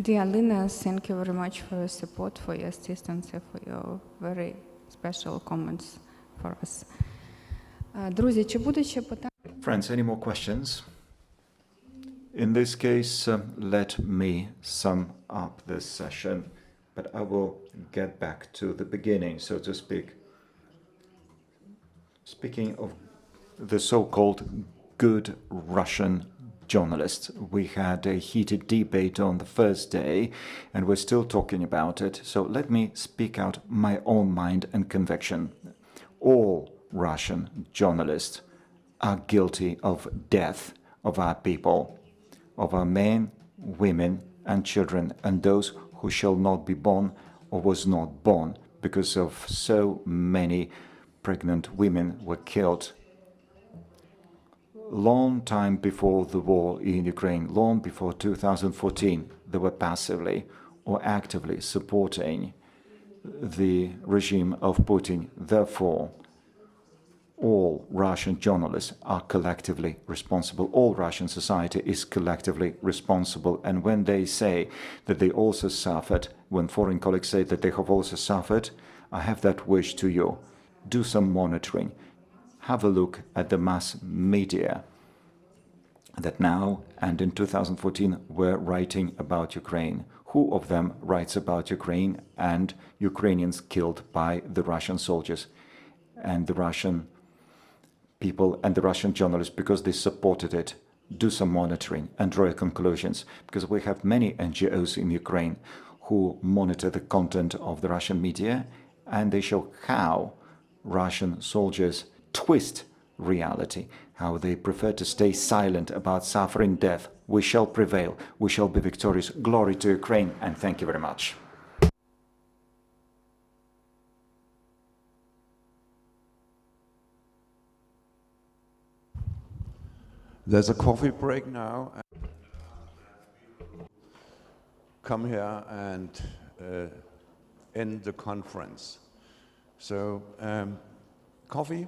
Dear Lina, thank you very much for your support, for your assistance, and for your very special comments for us. Друзі, чи буде ще питання? Friends, any more questions? In this case, let me sum up this session, but I will get back to the beginning, so to speak. Speaking of the so-called good Russian journalists, we had a heated debate on the first day, and we're still talking about it. So let me speak out my own mind and conviction. All Russian journalists are guilty of death of our people, of our men, women, and children, and those who shall not be born or was not born, because of so many pregnant women were killed. Long time before the war in Ukraine, long before 2014, they were passively or actively supporting the regime of Putin. Therefore, all Russian journalists are collectively responsible. All Russian society is collectively responsible. And when they say that they also suffered, when foreign colleagues say that they have also suffered, I have that wish to you. Do some monitoring. Have a look at the mass media that now and in 2014 were writing about Ukraine, Who of them writes about Ukraine and Ukrainians killed by the Russian soldiers and the Russian people and the Russian journalists because they supported it? Do some monitoring and draw conclusions, because we have many NGOs in Ukraine who monitor the content of the Russian media, and they show how Russian soldiers twist reality, how they prefer to stay silent about suffering, death. We shall prevail. We shall be victorious. Glory to Ukraine, and thank you very much. There's a coffee break now. Come here and end the conference. So, coffee.